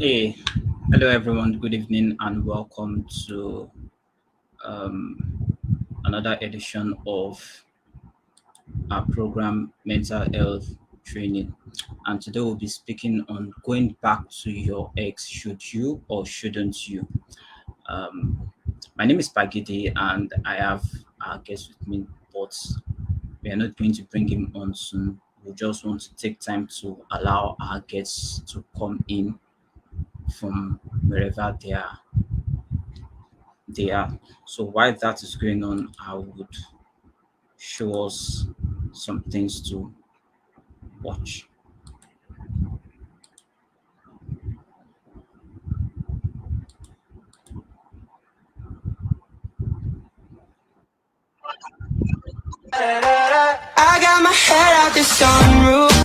Hey, hello everyone. Good evening and welcome to um, another edition of our program, Mental Health Training. And today we'll be speaking on going back to your ex. Should you or shouldn't you? Um, my name is Pagidi, and I have our guest with me, but we are not going to bring him on soon. We just want to take time to allow our guests to come in from wherever they are. So while that is going on, I would show us some things to watch. I got my head out the sunroof.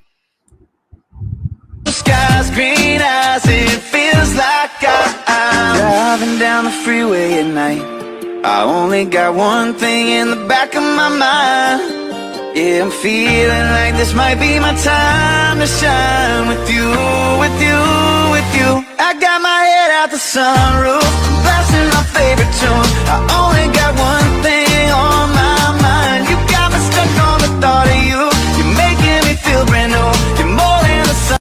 Skies green as it feels like I'm driving down the freeway at night. I only got one thing in the back of my mind. Yeah, I'm feeling like this might be my time to shine with you, with you, with you. I got my head out the sunroof, blasting my favorite tune. I only got one thing on my mind. You got me stuck on the thought of you. You're making me feel brand new. You're more than the sun.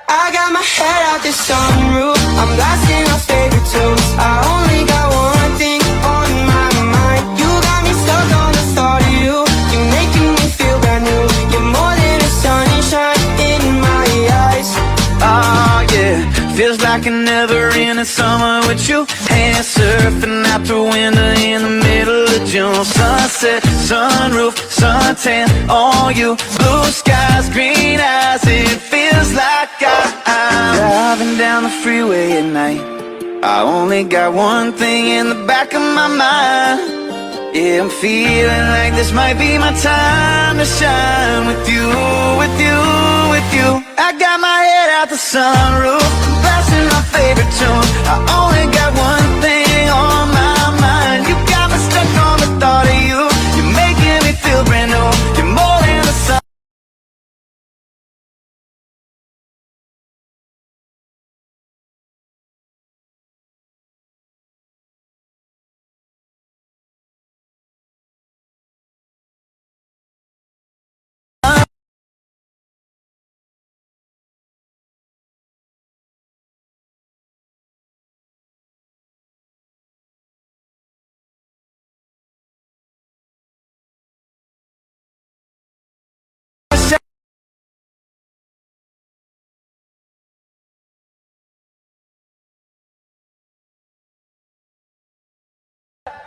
I got my head out the sunroof. I'm blasting my favorite tunes. I only got one thing on my mind. You got me stuck on the thought of you. You're making me feel brand new. You're more than a sunshine in my eyes. Oh yeah, feels like a never-ending summer with you. Hand surfing out the window in the middle of June. Sunset, sunroof, suntan on you. Blue skies, green eyes. It feels like I'm driving down the freeway at night. I only got one thing in the back of my mind. Yeah, I'm feeling like this might be my time to shine with you, with you, with you. I got my head out the sunroof, blasting my favorite tune. I only got one thing on my mind. You got me stuck on the thought of you. You're making me feel brand new. You're more than the sun.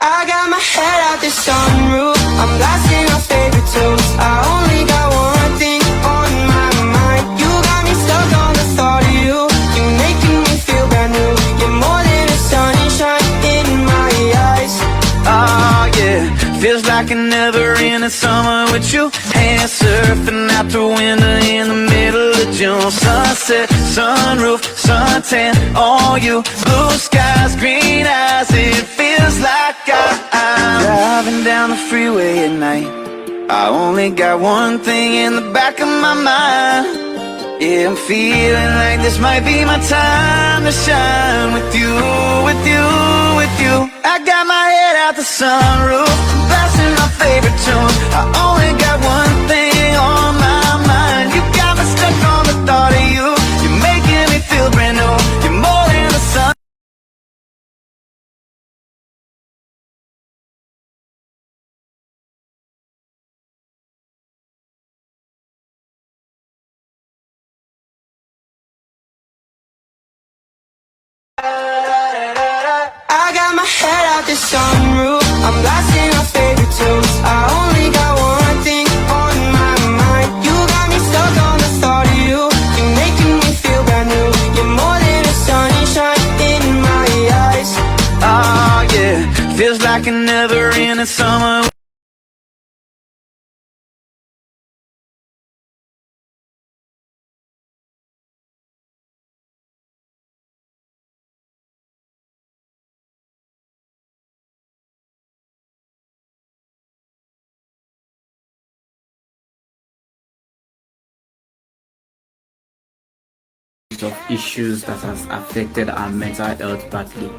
I got my head out the sunroof. I'm blasting my favorite tunes. I only got one thing on my mind. You got me stuck on the thought of you. You're making me feel brand new. You're more than a sunshine in my eyes. Oh yeah, feels like a never-ending summer with you. Hand surfing out the window in the middle of June. Sunset, sunroof, suntan on you. Blue skies, green eyes. It feels like I'm driving down the freeway at night. I only got one thing in the back of my mind. Yeah, I'm feeling like this might be my time to shine with you, with you, with you. I got my head out the sunroof, blasting my favorite tunes. I only got one thing on my mind. You got me stuck on the thought of you. You're making me feel brand new. You're more than the sun. I got my head out the sunroof. I'm blasting our favorite tunes. I only got one thing on my mind. You got me stuck on the thought of you. You're making me feel brand new. You're more than a sunshine in my eyes. Oh yeah, feels like a never-ending summer. Of issues that has affected our mental health badly.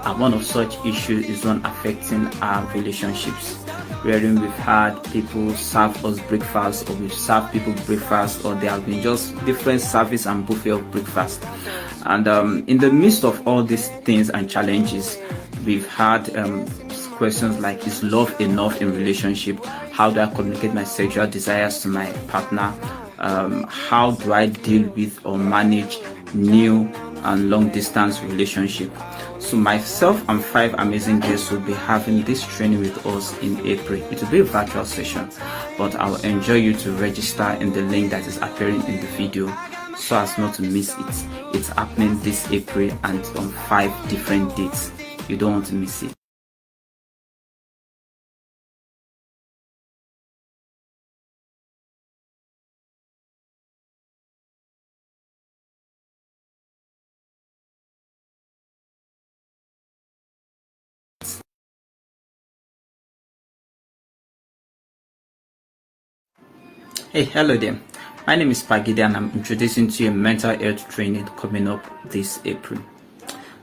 And one of such issues is one affecting our relationships, wherein we've had people serve us breakfast, or we've served people breakfast, or there have been just different service and buffet of breakfast. And in the midst of all these things and challenges, we've had questions like, is love enough in relationship? How do I communicate my sexual desires to my partner? How do I deal with or manage new and long distance relationship? So myself and 5 amazing guests will be having this training with us in April. It will be a virtual session, but I'll enjoy you to register in the link that is appearing in the video so as not to miss it. It's happening this April and on 5 different dates. You don't want to miss it. Hey, hello there. My name is Pagidi and I'm introducing to you a mental health training coming up this April.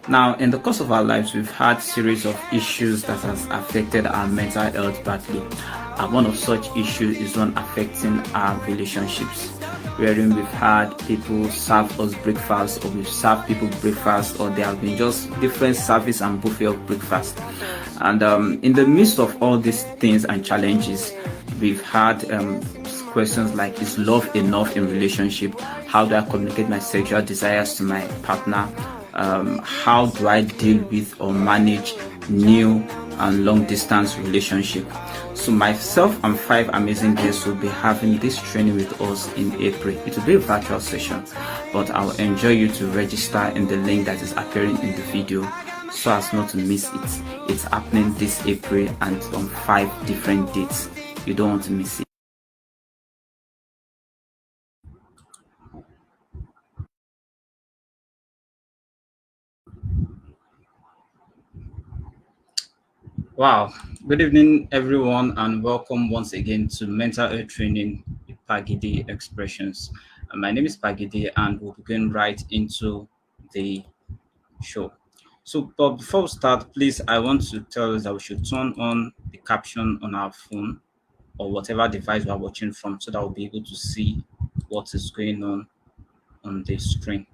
Now, in the course of our lives, we've had series of issues that has affected our mental health badly. And one of such issues is one affecting our relationships, wherein we've had people serve us breakfast, or we've served people breakfast, or there have been just different service and buffet of breakfast. And in the midst of all these things and challenges, we've had questions like, is love enough in relationship? How do I communicate my sexual desires to my partner? How do I deal with or manage new and long distance relationship? So myself and 5 amazing guests will be having this training with us in April. It will be a virtual session, but I'll enjoy you to register in the link that is appearing in the video so as not to miss it. It's happening this April and on 5 different dates. You don't want to miss it. Wow. Good evening, everyone, and welcome once again to Mental Health Training with Pagidi Expressions. My name is Pagidi, and we'll begin right into the show. So, but before we start, please, I want to tell us that we should turn on the caption on our phone or whatever device we are watching from so that we'll be able to see what is going on the screen.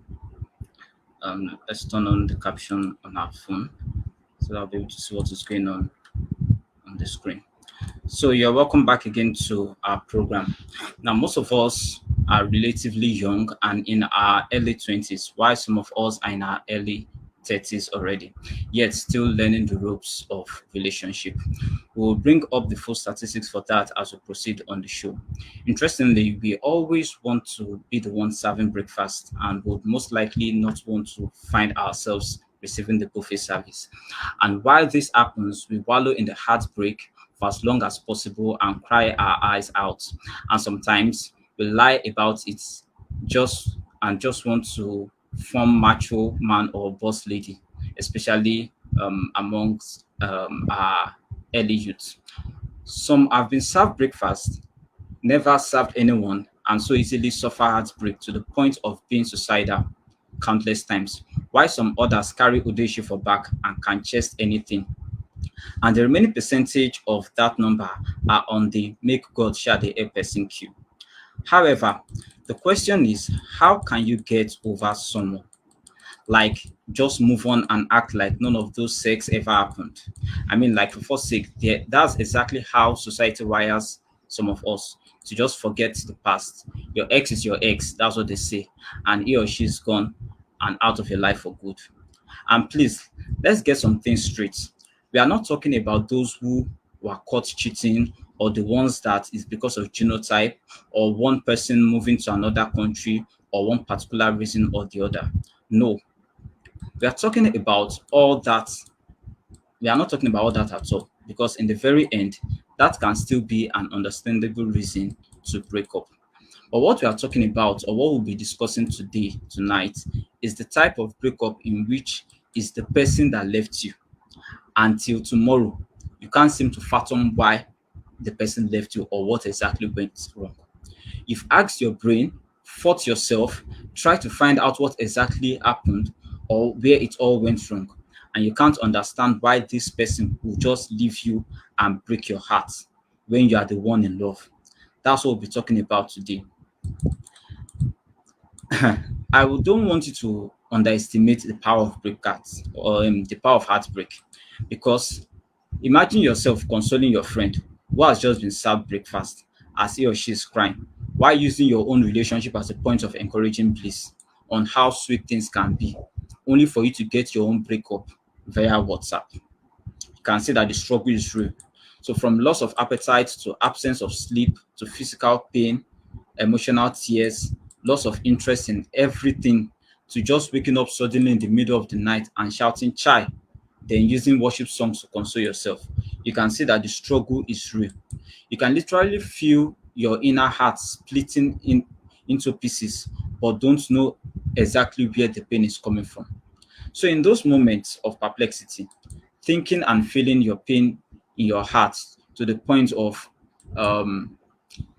Let's turn on the caption on our phone so that I'll be able to see what is going on the screen. So you're welcome back again to our program. Now, most of us are relatively young and in our early 20s, while some of us are in our early 30s already, yet still learning the ropes of relationship. We'll bring up the full statistics for that as we proceed on the show. Interestingly, we always want to be the one serving breakfast and would most likely not want to find ourselves receiving the buffet service. And while this happens, we wallow in the heartbreak for as long as possible and cry our eyes out. And sometimes we lie about it just want to form macho man or boss lady, especially amongst our early youth. Some have been served breakfast, never served anyone, and so easily suffer heartbreak to the point of being suicidal countless times, while some others carry Udeshi for back and can chest anything. and the remaining percentage of that number are on the make God share the air person queue. However, the question is, how can you get over someone? Like, just move on and act like none of those sex ever happened. I mean, like, for fuck's sake, that's exactly how society wires some of us to just forget the past. Your ex is your ex, that's what they say, and he or she's gone and out of your life for good. And please, let's get some things straight. We are not talking about those who were caught cheating, or the ones that is because of genotype, or one person moving to another country, or one particular reason or the other. No, we are talking about all that. We are not talking about all that at all, because in the very end, that can still be an understandable reason to break up. But what we are talking about, or what we'll be discussing tonight, is the type of breakup in which is the person that left you until tomorrow. You can't seem to fathom why the person left you or what exactly went wrong. You've asked your brain, fought yourself, tried to find out what exactly happened or where it all went wrong. And you can't understand why this person will just leave you and break your heart when you are the one in love. That's what we'll be talking about today. Don't want you to underestimate the power of breakups, or the power of heartbreak, because imagine yourself consoling your friend who has just been served breakfast as he or she is crying, while using your own relationship as a point of encouraging bliss on how sweet things can be, only for you to get your own breakup via WhatsApp. You can see that the struggle is real. So, from loss of appetite to absence of sleep to physical pain, emotional tears, loss of interest in everything, to just waking up suddenly in the middle of the night and shouting chai, then using worship songs to console yourself. You can see that the struggle is real. You can literally feel your inner heart splitting into pieces, but don't know exactly where the pain is coming from. So, in those moments of perplexity, thinking and feeling your pain in your heart to the point of um,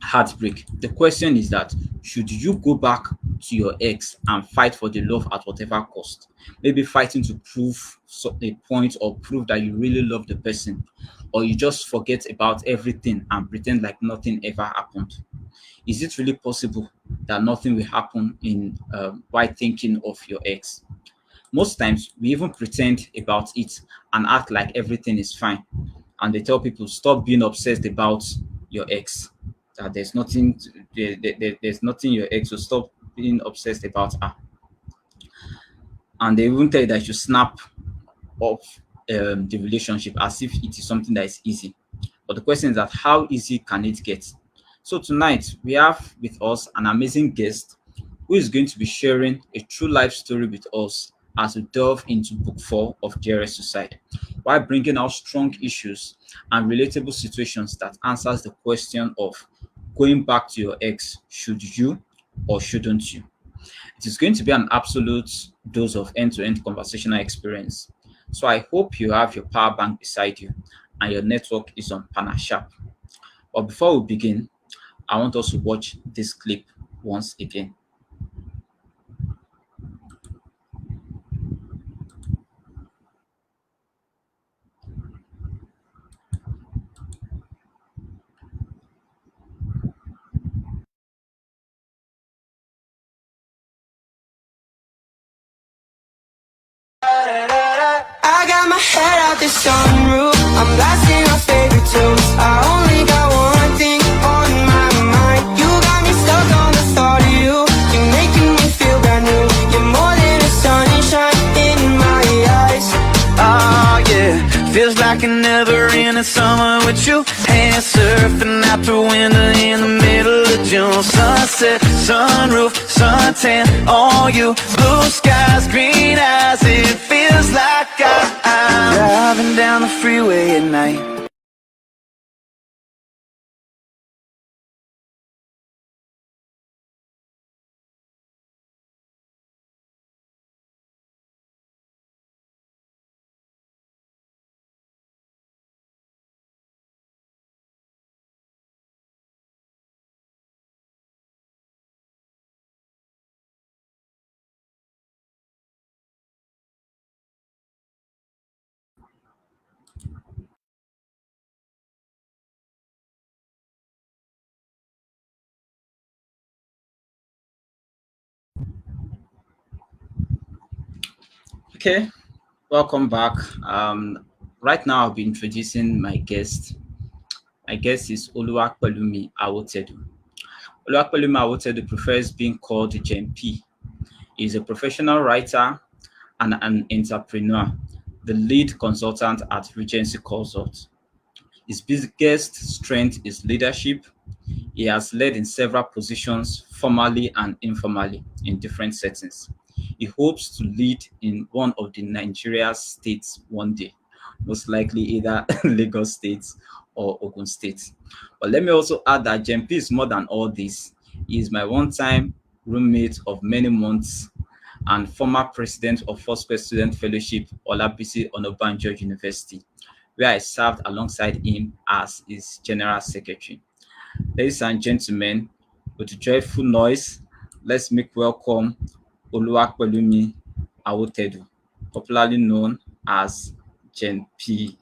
heartbreak, the question is that should you go back to your ex and fight for the love at whatever cost? Maybe fighting to prove a point or prove that you really love the person, or you just forget about everything and pretend like nothing ever happened. Is it really possible that nothing will happen in while thinking of your ex? Most times, we even pretend about it and act like everything is fine. And they tell people, stop being obsessed about your ex. That there's nothing your ex, so stop being obsessed about her. And they even tell you that you snap off the relationship as if it is something that is easy. But the question is that how easy can it get? So tonight we have with us an amazing guest who is going to be sharing a true life story with us as we delve into book 4 of Dearest Suicide, while bringing out strong issues and relatable situations that answers the question of going back to your ex, should you or shouldn't you? It is going to be an absolute dose of end-to-end conversational experience. So I hope you have your power bank beside you and your network is on Pana Sharp. But before we begin, I want us to watch this clip once again. I got my head out the sunroof. I'm blasting our favorite tunes. I only got one thing on my mind. You got me stuck on the thought of you. You're making me feel brand new. You're more than a sunshine in my eyes. Oh yeah, feels like a never ending summer with you. Hand surfing out the window in the middle of June. Sunset, sunroof, suntan on you. Blue skies, green eyes. It feels like I'm driving down the freeway at night. Okay, welcome back. Right now I'll be introducing my guest. My guest is Oluwapelumi Awotedu. Oluwapelumi Awotedu prefers being called Gen P. He is a professional writer and an entrepreneur, the lead consultant at Regency Consult. His biggest strength is leadership. He has led in several positions, formally and informally, in different settings. He hopes to lead in one of the Nigeria's states one day, most likely either Lagos State or Ogun State. But let me also add that Jempi is more than all this. He is my one-time roommate of many months and former president of Foursquare Student Fellowship, Olabisi Onabanjo University, where I served alongside him as his general secretary. Ladies and gentlemen, with a joyful noise, let's make welcome Oluwapelumi Awotedu, popularly known as Gen P.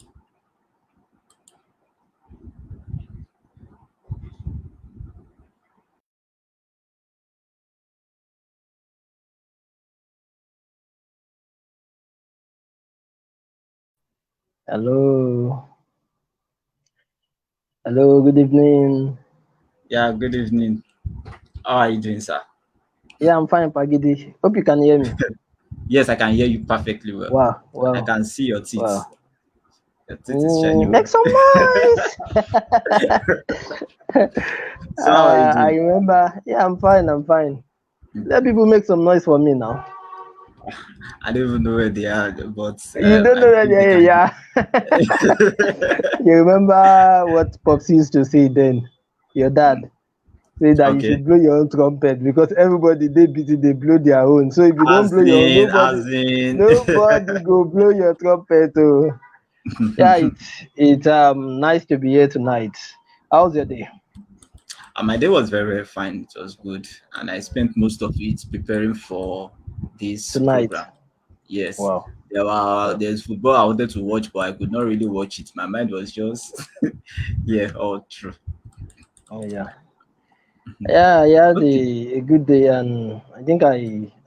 Hello. Hello, good evening. Yeah, good evening. How are you doing, sir? Yeah, I'm fine, Pagidi. Hope you can hear me. Yes, I can hear you perfectly well. Wow, I wow, can see your teeth. wow. Your teeth is shining Make well. some noise. So how are you I doing? remember. Yeah, I'm fine, I'm fine. Let people make some noise for me now. I don't even know where they are, but You don't I know that believe they they're can here, yeah. You remember what Pops used to say then? Your dad say that you Okay. should blow your own trumpet because everybody they busy, they blow their own. So if you don't As blow your own, in, nobody as in. nobody go blow your trumpet. Oh. Yeah, it's nice to be here tonight. How's your day And my day was very, very fine. It was good. And I spent most of it preparing for this tonight? program. Yes. Wow. There's football I wanted to watch, but I could not really watch it. My mind was just yeah, all true. Oh yeah. Yeah, I had Okay. a good day, and I think I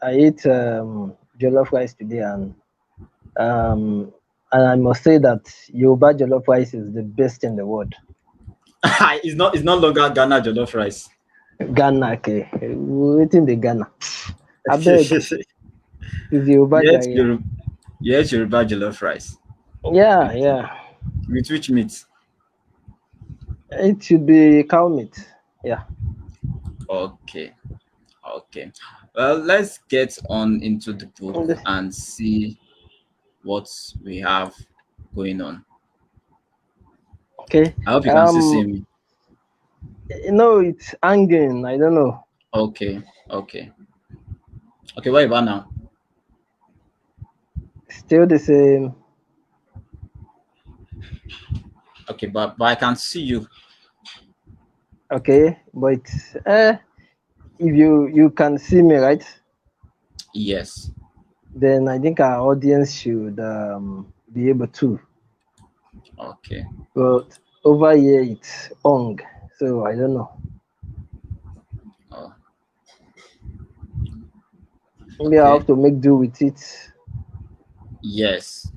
ate jollof rice today, and I must say that Yoruba jollof rice is the best in the world. It's not longer Ghana jollof rice. Ghana, okay, waiting the Ghana. I beg, is Yoruba Yes, jare. Yoruba, yes, Yoruba jollof rice. Yeah, With, yeah. with which meat? It should be cow meat. Yeah. Okay. Okay. Well, let's get on into the book and see what we have going on. Okay. I hope you can still see Um, me. it's hanging. I don't know. Okay. Okay. Okay, what about now? Still the same. Okay, but I can see you. Okay, but if you can see me, right? Yes. Then I think our audience should be able to. Okay. But over here it's ong, so I don't know. Oh, Maybe I okay. have to make do with it. Yes.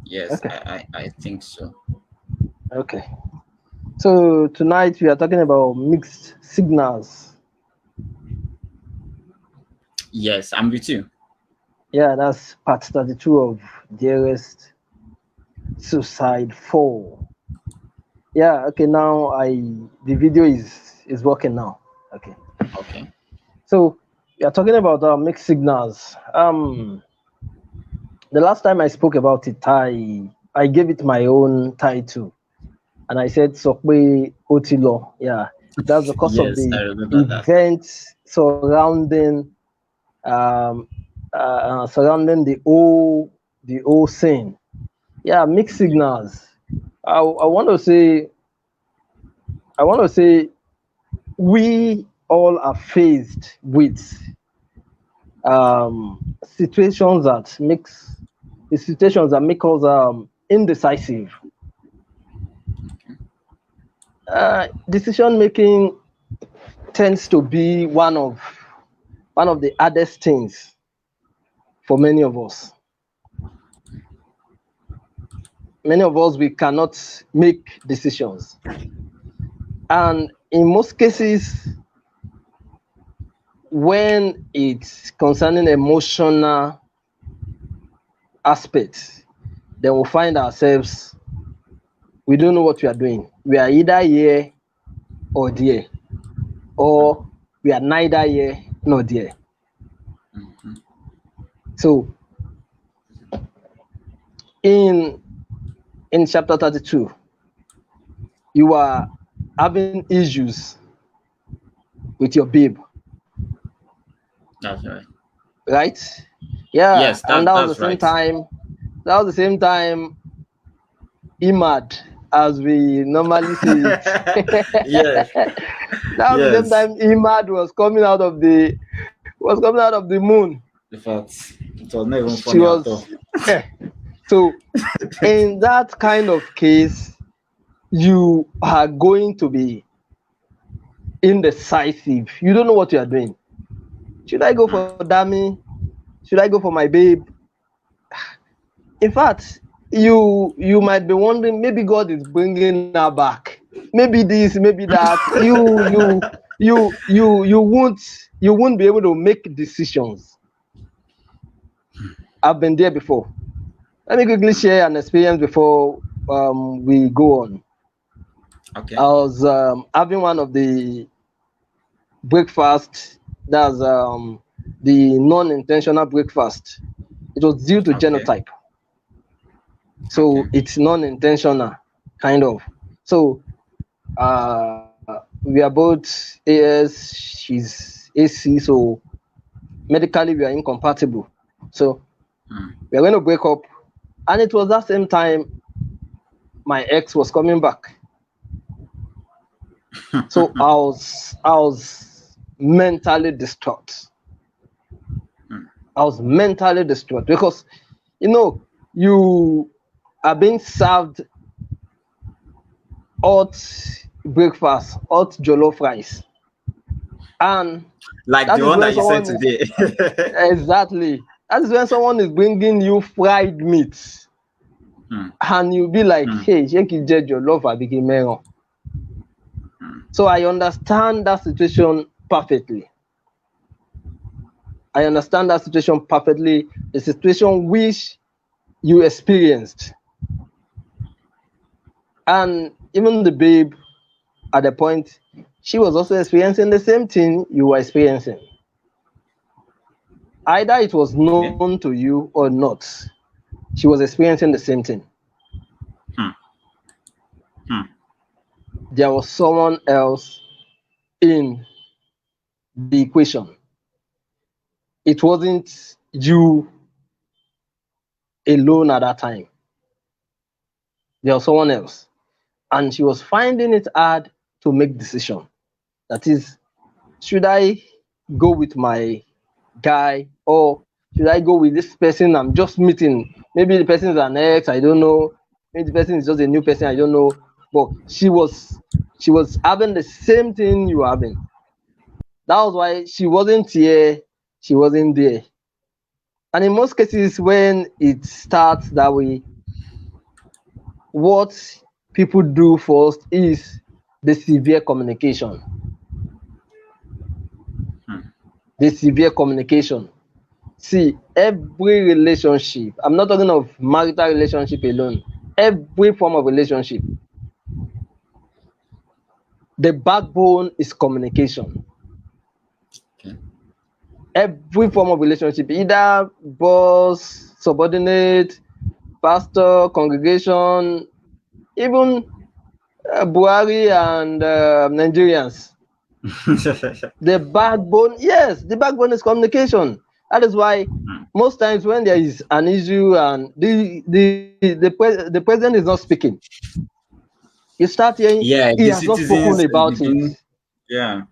Yes, Okay, I think so. okay. So tonight we are talking about mixed signals. Yes, I'm with you. Yeah, that's part 32 of Dearest Suicide 4. Yeah, okay, now the video is working now. Okay. Okay. So we are talking about mixed signals. The last time I spoke about it, I gave it my own title, and I said Sokwe Otilo. Yeah, that's because of Yes, I the remember that. events um, surrounding the whole scene. Yeah, mixed signals. I want to say we all are faced with situations that makes the situations that make us indecisive. Decision making tends to be one of the hardest things for many of us. many of us, we cannot make decisions. And in most cases, when it's concerning emotional aspects, then we'll find ourselves, we don't know what we are doing. We are either here or there, or we are neither here nor there. So in chapter 32, you are having issues with your babe, That's right. right? Yeah, Yes, and that was the that's same right. time. That was the same time Imad, as we normally say it. Yes, That was the same yes. time Imad was coming out of the moon. In fact, it was not even She funny at all. was so in that kind of case, you are going to be indecisive. You don't know what you are doing. Should I go for Dami? Should I go for my babe? In fact, you might be wondering, maybe God is bringing her back. Maybe this, maybe that. You won't be able to make decisions. I've been there before. Let me quickly share an experience before we go on. I Okay. was having one of the breakfast. That's the non-intentional breakfast. It was due to Okay. genotype, Okay. so it's non-intentional, kind of. So we are both AS. She's AC, so medically we are incompatible. So we are going to break up, and it was that same time my ex was coming back. So I was mentally distraught. I was mentally distraught because you are being served hot breakfast, hot jollof rice, and Like that the is one when that you someone said is today. exactly that is when someone is bringing you fried meat, and you'll be like, hey, shake it, jollof abigi meron. So I understand that situation perfectly. I understand that situation perfectly, the situation which you experienced. And even the babe, at the point, she was also experiencing the same thing you were experiencing. Either it was Okay. known to you or not, she was experiencing the same thing. Hmm. Hmm. There was someone else in the equation. It wasn't you alone at that time. There was someone else. And she was finding it hard to make decision. That is, should I go with my guy, or should I go with this person I'm just meeting? Maybe the person is an ex, I don't know. Maybe the person is just a new person, I don't know. But she was having the same thing you were having. That was why she wasn't here, she wasn't there. And in most cases, when it starts that way, what people do first is the severe communication. The severe communication. See, every relationship, I'm not talking of marital relationship alone, every form of relationship, the backbone is communication. Okay. Every form of relationship, either boss, subordinate, pastor, congregation, even Buhari and Nigerians. The backbone, yes, the backbone is communication. That is why most times when there is an issue and the president is not speaking, you start hearing Yeah, he the has not spoken citizens about it. begin. Yeah.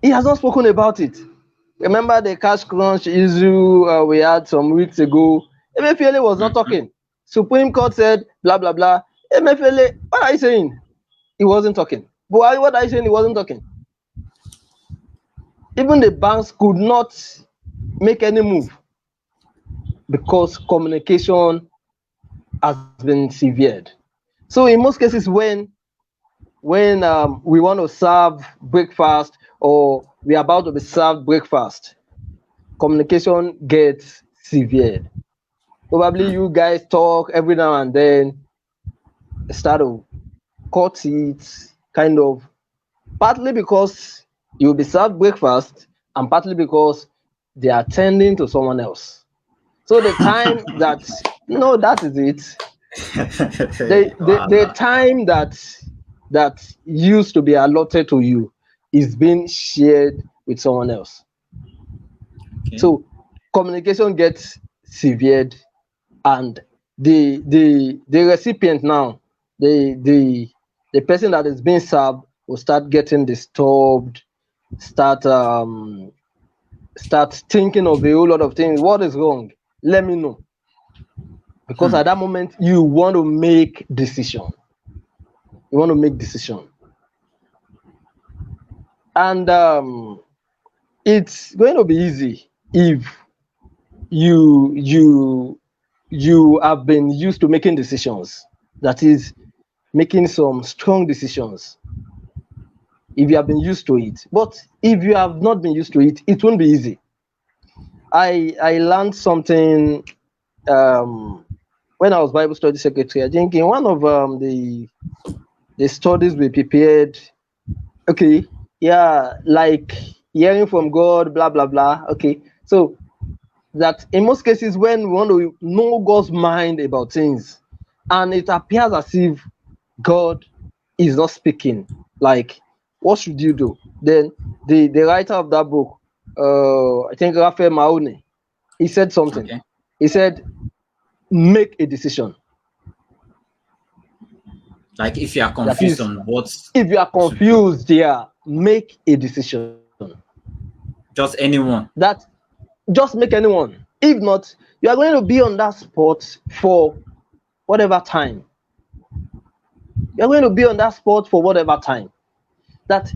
He has not spoken about it. Remember the cash crunch issue we had some weeks ago? Emefiele was not talking. Supreme Court said blah blah blah. Emefiele, what are you saying? He wasn't talking. Buhari, what are you saying? He wasn't talking. Even the banks could not make any move because communication has been severed. So in most cases, when we want to serve breakfast or we're about to be served breakfast, communication gets severed. Probably you guys talk every now and then, start to cut it, kind of, partly because you'll be served breakfast and partly because they are tending to someone else. So the time that, no, that is it. The Voila. time that used to be allotted to you is being shared with someone else. Okay. So communication gets severed, and the recipient now, the person that is being served will start getting disturbed, start start thinking of a whole lot of things. What is wrong? Let me know. Because Hmm. at that moment you want to make decision. You want to make decision. And it's going to be easy if you you you have been used to making decisions. That is, making some strong decisions, if you have been used to it. But if you have not been used to it, it won't be easy. I learned something um, when I was Bible study secretary. I think in one of the studies we prepared. Okay, yeah, like hearing from God, blah blah blah. Okay, so that in most cases when we want to know God's mind about things, and it appears as if God is not speaking, like, what should you do? Then the writer of that book, I think Raphael Mahoney, he said something. Okay. He said, make a decision. Like if you are That confused is, on what if you are to do, confused, yeah, make a decision. just anyone. That, just make anyone. If not, you are going to be on that spot for whatever time. You're going to be on that spot for whatever time. That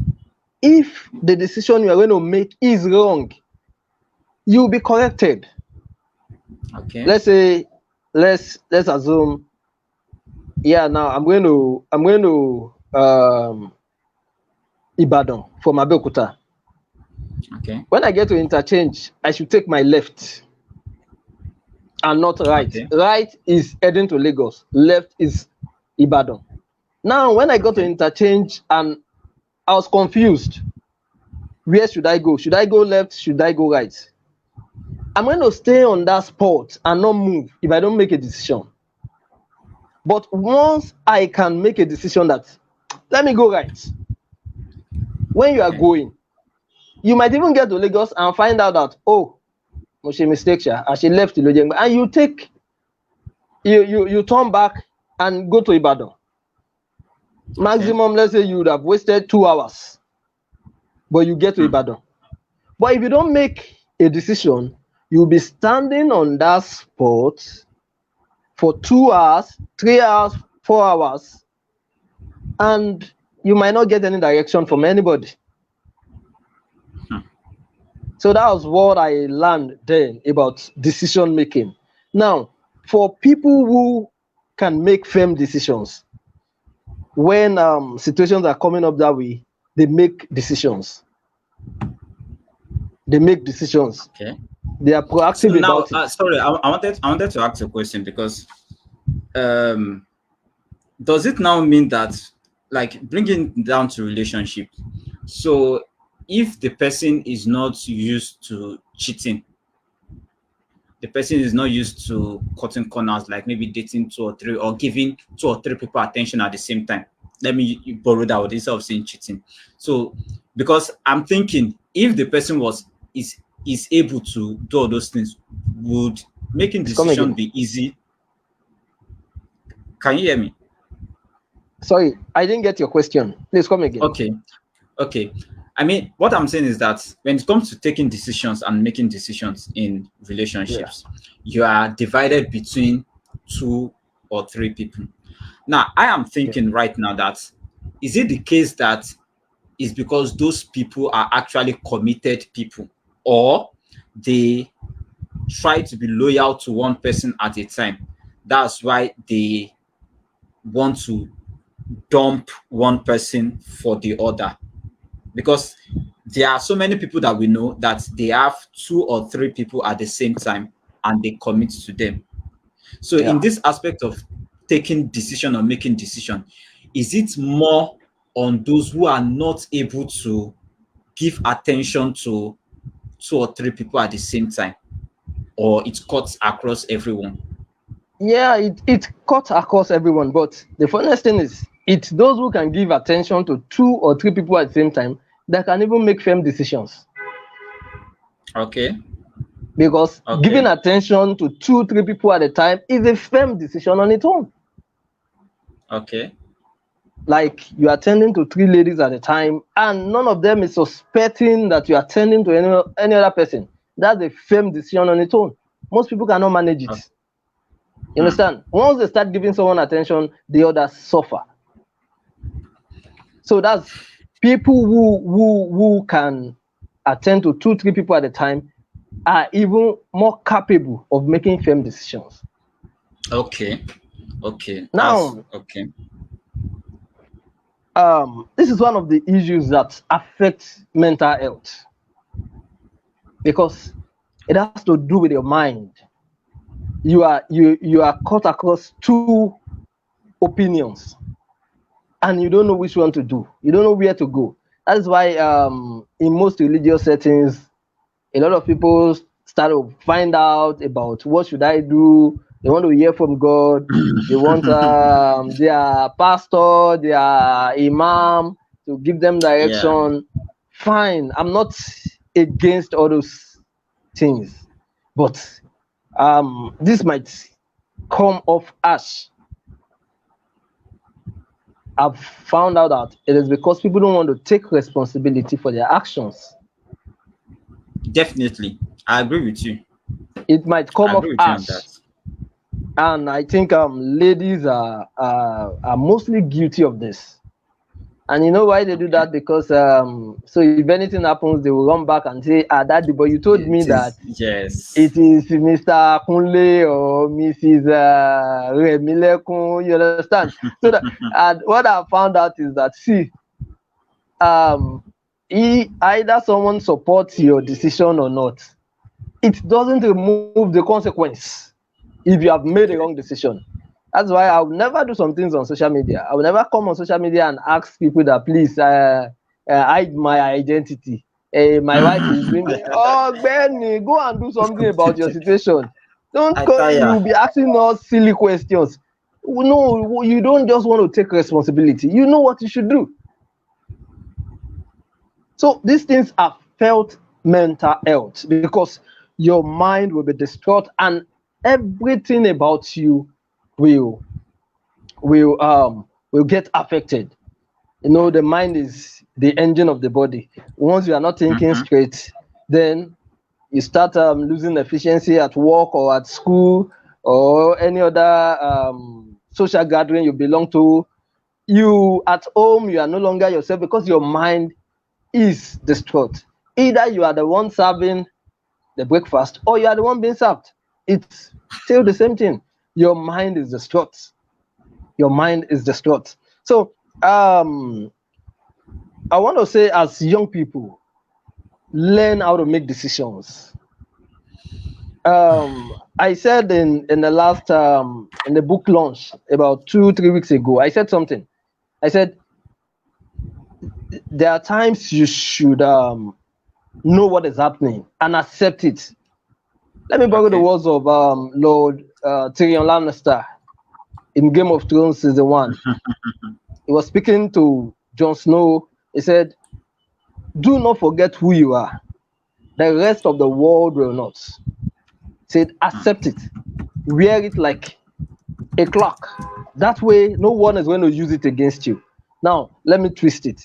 if the decision you are going to make is wrong, you'll be corrected. Okay. Let's say, let's assume, yeah, now I'm going to Ibadan from Abeokuta. Okay. When I get to interchange, I should take my left and not right. Okay. Right is heading to Lagos, left is Ibadan. Now, when I got to Okay. interchange and I was confused, where should I go? Should I go left? Should I go right? I'm going to stay on that spot and not move if I don't make a decision. But once I can make a decision that, let me go right, when you are Okay. going, you might even get to Lagos and find out that, oh, Moshe mistake, she left Ilojengbe, and you take, you turn back and go to Ibadan. Okay. Maximum, let's say you would have wasted 2 hours, but you get to Hmm. Ibadan. But if you don't make a decision, you'll be standing on that spot for 2 hours, 3 hours, 4 hours, and you might not get any direction from anybody. Hmm. So that was what I learned then about decision making. Now, for people who can make firm decisions, when situations are coming up that way, they make decisions. They make decisions. Okay. They are So proactive now, about it. sorry, I wanted to ask a question because um, does it now mean that, like, bringing down to relationship, so if the person is not used to cheating, the person is not used to cutting corners, like maybe dating two or three or giving two or three people attention at the same time. Let me borrow that word instead of saying cheating. So, because I'm thinking if the person is able to do all those things, would making Please come decision again. be easy? Can you hear me? Sorry, I didn't get your question. Please come again. Okay. Okay. I mean, what I'm saying is that when it comes to taking decisions and making decisions in Yeah. relationships, you are divided between two or three people. Now, I am Yeah. thinking right now that is it the case that is because those people are actually committed people, or they try to be loyal to one person at a time? That's why they want to dump one person for the other, because there are so many people that we know that they have 2 or 3 people at the same time and they commit to them. So in Yeah. this aspect of taking decision or making decision, is it more on those who are not able to give attention to 2 or 3 people at the same time, or it cuts across everyone? Yeah, it cuts across everyone, but the funniest thing is it's those who can give attention to 2 or 3 people at the same time that can even make firm decisions. Okay. Because giving Okay. attention to 2, 3 people at a time is a firm decision on its own. Okay. Like you are attending to 3 ladies at a time, and none of them is suspecting that you are attending to any other person. That's a firm decision on its own. Most people cannot manage it. You understand? Once they start giving someone attention, the others suffer. So that's people who can attend to 2, 3 people at a time are even more capable of making firm decisions. Okay. Okay. That's Now, okay. this is one of the issues that affects mental health because it has to do with your mind. You are caught across 2 opinions, and you don't know which one to do. You don't know where to go. That is why in most religious settings, a lot of people start to find out about what should I do. They want to hear from God. They want their pastor, their imam to give them Yeah. direction. Fine, I'm not against all those things, but this might come off ash. I've found out that it is because people don't want to take responsibility for their actions. Definitely. I agree with you. It might I come off agree with you on ash, that. and I think ladies are mostly guilty of this. And you know why they do Okay. that? Because so if anything happens, they will run back and say, "Ah, daddy, but you told me It that is, yes. it is Mr. Kunle or Mrs. Remilekun." You understand? So that, and what I found out is that see, um, either someone supports your decision or not, it doesn't remove the consequence if you have made a wrong Okay. decision. That's why I will never do some things on social media. I will never come on social media and ask people that please hide my identity. My wife is doing this. Oh, Benny, go and do something about your situation. Don't I come, tire. you'll be asking us silly questions. No, you don't just want to take responsibility. You know what you should do. So these things affect mental health because your mind will be distraught and everything about you will will get affected. You know, the mind is the engine of the body. Once you are not thinking Mm-hmm. straight, then you start losing efficiency at work or at school or any other social gathering you belong to. You at home, you are no longer yourself because your mind is distraught. Either you are the one serving the breakfast or you are the one being served. It's still the same thing. Your mind is distraught. Your mind is distraught. So I want to say, as young people, learn how to make decisions. I said in the last in the book launch about 2 3 weeks ago, I said something. I said there are times you should know what is happening and accept it. Let me borrow the Okay. words of Lord Tyrion Lannister in Game of Thrones season 1. He was speaking to Jon Snow. He said, "Do not forget who you are. The rest of the world will not." He said, "Accept it. Wear it like a clock. That way, no one is going to use it against you." Now, let me twist it.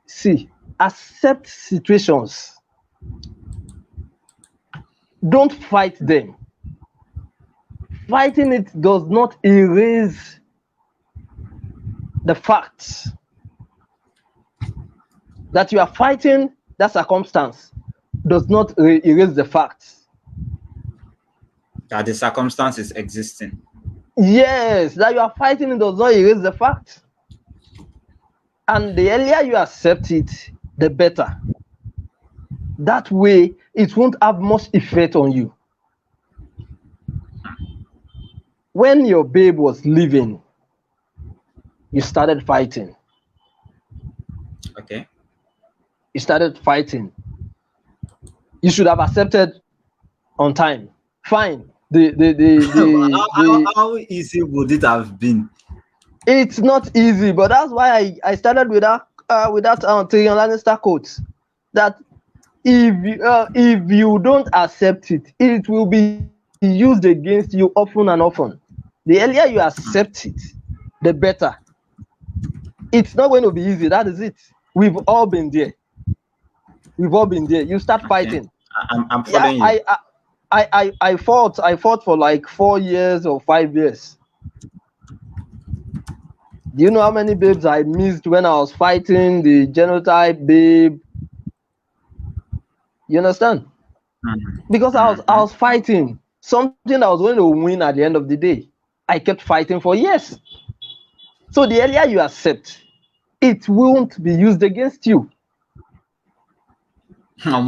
See, accept situations. Don't fight them. Fighting it does not erase the facts that you are fighting. That circumstance does not erase the facts. That the circumstances existing. Yes, that you are fighting it does not erase the fact. And the earlier you accept it, the better. That way, it won't have much effect on you. When your babe was leaving, you started fighting. Okay. You started fighting. You should have accepted on time. Fine. How easy would it have been? It's not easy, but that's why I started with that Tyrion Lannister quote that if you don't accept it, it will be used against you often and often. The earlier you accept it, the better. It's not going to be easy. That is it. We've all been there. We've all been there. You start Okay. fighting. I'm Yeah, following you. I fought for like 4 years or 5 years. Do you know how many babes I missed when I was fighting the genotype babe? You understand? Because I Mm-hmm. was fighting something that was going to win at the end of the day. I kept fighting for years. So the earlier you accept, it won't be used against you.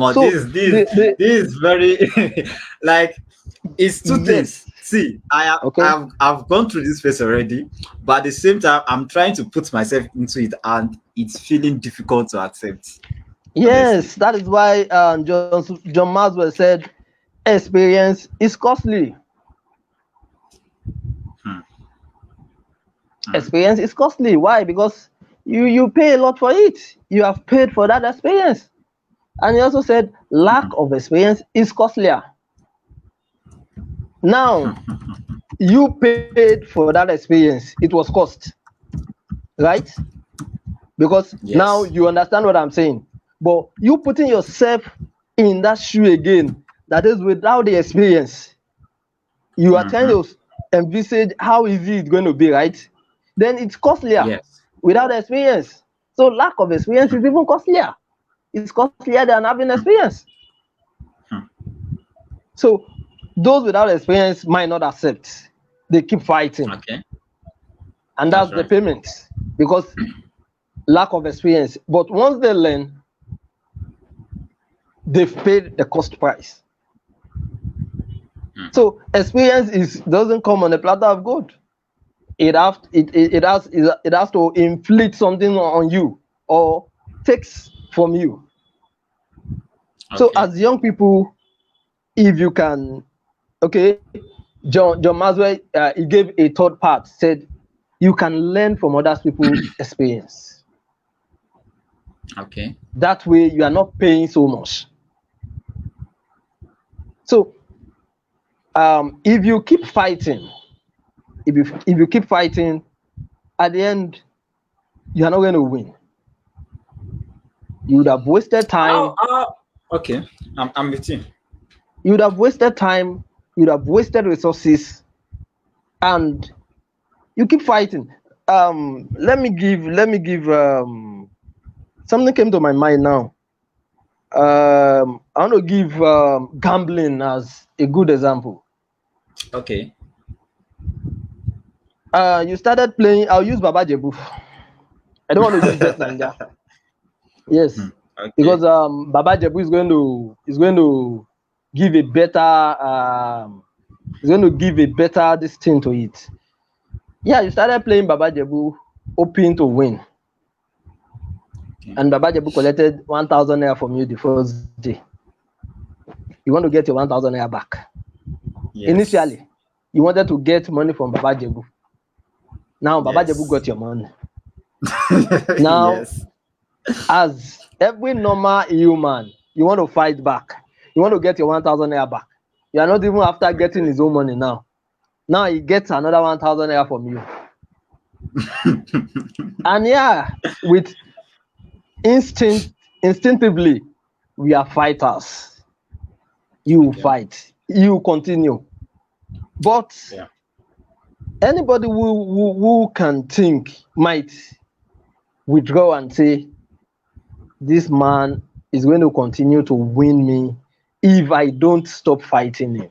So This is very like it's two things. yes, See, okay, I've gone through this phase already, but at the same time, I'm trying to put myself into it, and it's feeling difficult to accept. Honestly. yes. That is why John Maswell said, experience is costly. Hmm. Hmm. Experience is costly. Why? Because you pay a lot for it. You have paid for that experience. And he also said lack of experience is costlier. Now you paid for that experience, it was cost, right? Because now Yes. you understand what I'm saying. But you putting yourself in that shoe again, that is without the experience, you are trying Mm-hmm. to envisage how easy it's going to be, right? Then it's costlier Yes. without experience. So lack of experience is even costlier. It's costlier than having experience. Hmm. So those without experience might not accept. They keep fighting. Okay. And That's that's the right. payment because lack of experience. But once they learn, they've paid the cost price. So experience is doesn't come on a platter of gold. It has to inflict something on you or takes from you. So Okay. as young people, if you can, okay, John Maswell, he gave a third part, said you can learn from other people's experience. Okay. That way you are not paying so much. So if you keep fighting, if you keep fighting, at the end you are not going to win. You would have wasted How? time. Okay. I'm with you. You would have wasted time. You would have wasted resources, and you keep fighting. Let me give something came to my mind now. I want to give gambling as a good example. Okay. You started playing. I'll use Baba Jebu. I don't want to use Bet Ninja. Hmm. Yes, Okay. because Baba Jebu is going to give a better is going to give a better this thing to it. Yeah, you started playing Baba Jebu, hoping to win, Okay. and Baba Jebu collected 1,000 naira from you the first day. You want to get your 1,000 naira back. Yes. Initially, you wanted to get money from Baba Jebu. Now Baba Jebu Yes. got your money. Now, Yes. as every normal human, you want to fight back. You want to get your 1,000 naira back. You are not even after getting his own money now. Now he gets another 1,000 naira from you. And yeah, with instinctively, we are fighters. You Okay. fight, you continue. But Yeah. anybody who can think might withdraw and say, this man is going to continue to win me if I don't stop fighting him.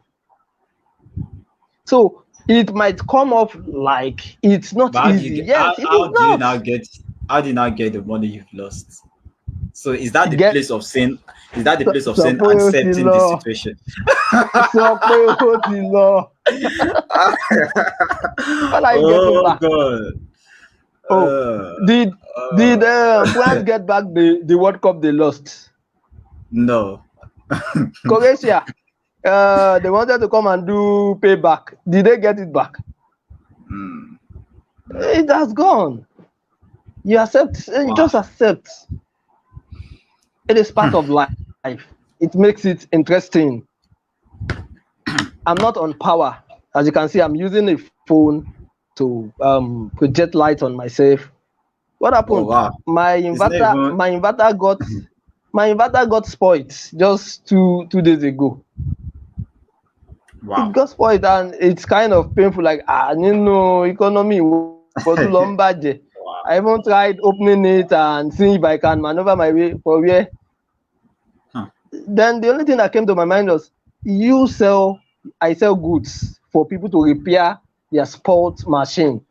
So It might come off like it's not But easy. Yes, it is how do you not. now get the money you've lost? So is that the Get place of saying sọ pé accepting the situation? ó ti lọ. What are you getting Oh back? God. Oh, Uh, did France get back the World Cup they lost? no. Croatia, they wanted to come and do payback. Did they get it back? Mm, no. It has gone. You accept. You Wow. just accept. It is part of life. It makes it interesting. I'm not on power. As you can see, I'm using a phone to project light on myself. What Oh happened? wow. My It's not inverter, even my inverter got my inverter got spoiled just two days ago. It wow. got spoiled and it's kind of painful. Like economy for too long budget. Wow. I even tried opening it and seeing if I can maneuver my way for where. Huh. Then the only thing that came to my mind was I sell goods for people to repair their sports machine.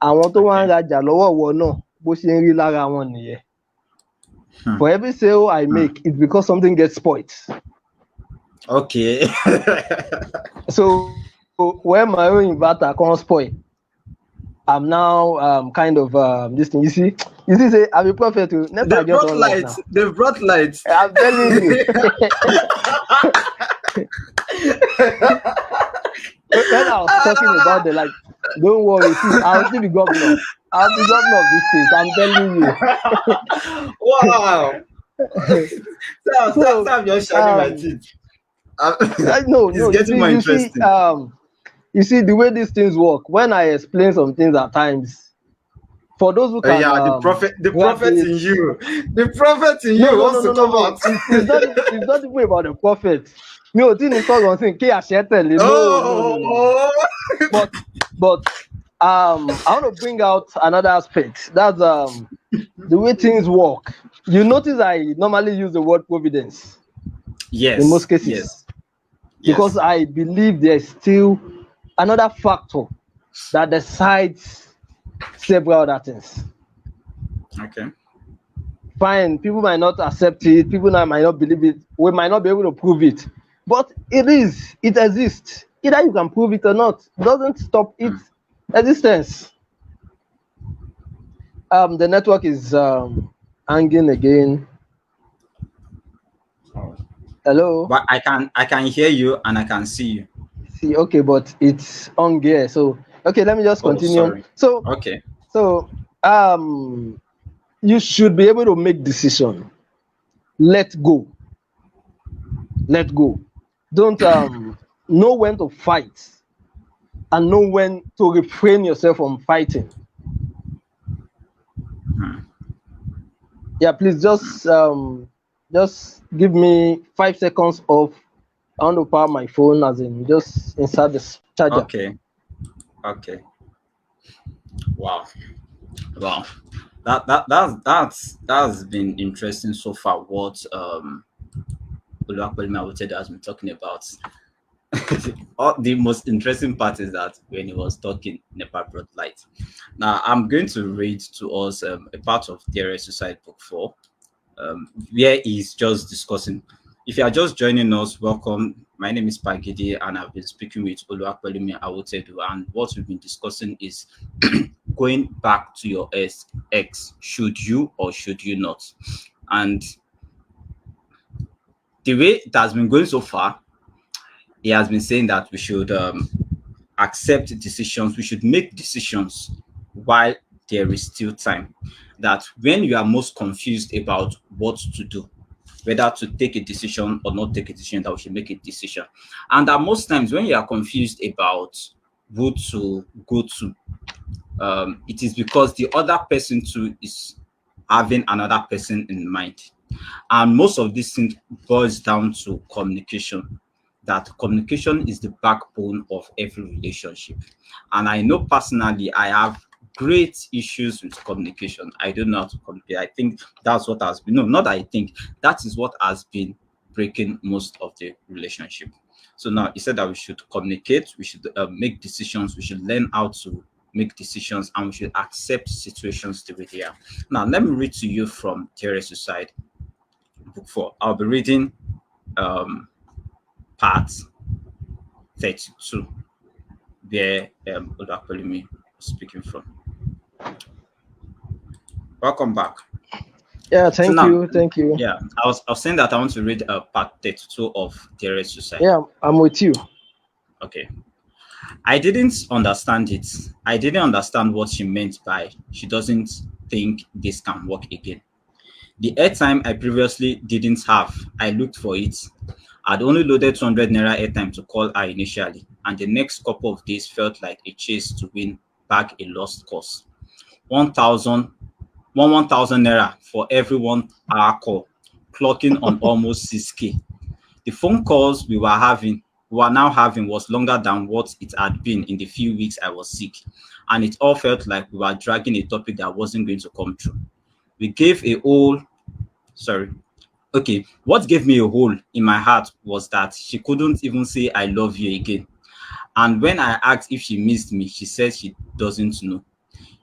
Àwọn tó wá ń Okay. rajà lọ́wọ́ ìwọ náà bó ṣe ń rí lára wọn nìyẹn. Hmm. For every sale I make, it's because something gets spoiled. Okay. So when my own inverter comes spoil, I'm now kind of this thing. You see, say I'm a prophet. Never They just brought on light lights. now. They brought lights. I'm telling you. When I was talking about the light, don't worry, see, I'll still be governor. I'll be governor of this state. I'm telling you. Wow. So I'm just shining my teeth. no, It's you getting see, more interesting. you see the way these things work. When I explain some things at times, for those who can Yeah, the grab prophet it. in you, the prophet in No, you no, no, wants no, to no, come no. out. It's not even about the prophet. Mi ò tí ní sọ̀rọ̀ sí kí àṣẹ tẹ̀lé. No. Oh, But I want to bring out another aspect. That's the way things work. You notice I normally use the word providence in most yes, cases yes, because yes. I believe there's still another factor that decides several other things. Okay. Fine, people might not accept it, people might not believe it, we might not be able to prove it, but it exists. Either you can prove it or not. It doesn't stop its existence. The network is hanging again. Hello. But I can hear you and I can see you. See, okay, but it's on gear. So okay, let me just Oh, continue. sorry. So Okay. so you should be able to make decision. Let go. Let go. Don't know when to fight and know when to refrain yourself from fighting. Yeah, please just give me 5 seconds of I want to power my phone as in just insert the charger. Okay. Okay. Wow. Wow. That's been interesting so far. What Oluwapelumi Awotede has been talking about. The most interesting part is that when he was talking, Nepal brought light. Now I'm going to read to us a part of Theory Suicide Book 4, where he's just discussing. If you are just joining us, welcome. My name is Pagidi, and I've been speaking with Oluwapelumi Awotedu, and what we've been discussing is going back to your ex. Should you or should you not? And the way it has been going so far, he has been saying that we should accept decisions, we should make decisions while there is still time. That when you are most confused about what to do, whether to take a decision or not take a decision, that we should make a decision. And that most times when you are confused about who to go to, it is because the other person too is having another person in mind. And most of these things boils down to communication. That communication is the backbone of every relationship. And I know personally, I have great issues with communication. I don't know how to communicate. I think that's what has been, no, not I think, that is what has been breaking most of the relationship. So now he said that we should communicate, we should make decisions, we should learn how to make decisions, and we should accept situations the way they are. Now, let me read to you from Theory Suicide, book 4. I'll be reading part 32, where Olakolumi was speaking from. Welcome back. Yeah, So thank now, you, thank you. yeah, I was saying that I want to read part 32 of Theory Suicide. Yeah, I'm with you. Okay. I didn't understand it. I didn't understand what she meant by she doesn't think this can work again. The airtime I previously didn't have, I looked for it. I'd only loaded 200 naira airtime to call her initially, and the next couple of days felt like a chase to win back a lost cause. 1,000 1,000 naira for every 1 hour call, clocking on almost 6K. The phone calls we were now having was longer than what it had been in the few weeks I was sick, and it all felt like we were dragging a topic that wasn't going to come true. We gave a whole, sorry, okay, what gave me a hole in my heart was that she couldn't even say I love you again. And when I asked if she missed me, she said she doesn't know.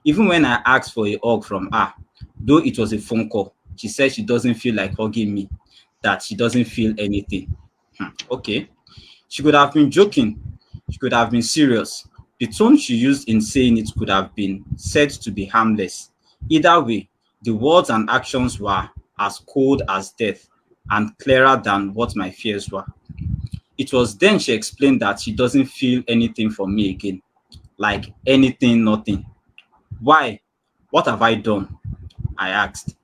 Even when I asked for a hug from her, though it was a phone call, she said she doesn't feel like hugging me, that she doesn't feel anything. Okay. She could have been joking. She could have been serious. The tone she used in saying it could have been said to be harmless. Either way, the words and actions were as cold as death and clearer than what my fears were. It was then she explained that she doesn't feel anything for me again. Like anything, nothing. Why? What have I done? I asked.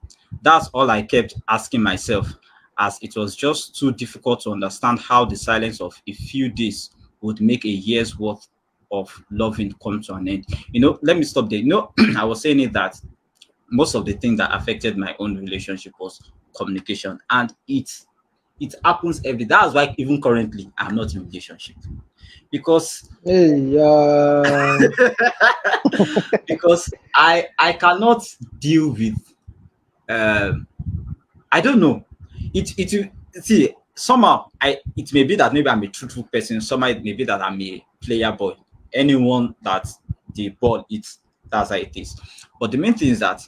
That's all I kept asking myself, as it was just too difficult to understand how the silence of a few days would make a year's worth of loving come to an end. Let me stop there. I was saying it that most of the things that affected my own relationship was communication, and it happens every. That's why even currently I'm not in a relationship, because Hey, because I cannot deal with I don't know. It see somehow it may be that maybe I'm a truthful person, somehow it may be that I'm a player boy. Anyone that the ball it's that's how it is. But the main thing is that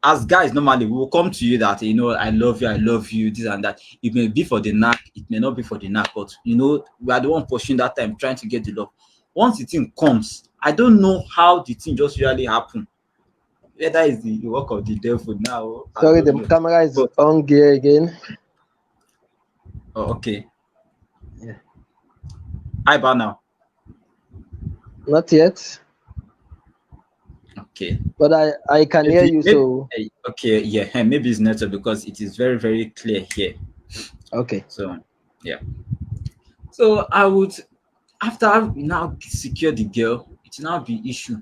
as guys normally we will come to you that I love you, this and that. It may be for the knack, it may not be for the knack, but we are the one pushing that time, trying to get the love. Once the thing comes, I don't know how the thing just really happen. Whether it's the work of the devil now. sorry, the camera is on gear again. Oh, okay. Yeah. Hi, bar now. Not yet, Okay. but I can hear you. So Okay, yeah, maybe it's network because it is very, very clear here. okay. So yeah. So I would, after we now secure the girl, it will now be issue.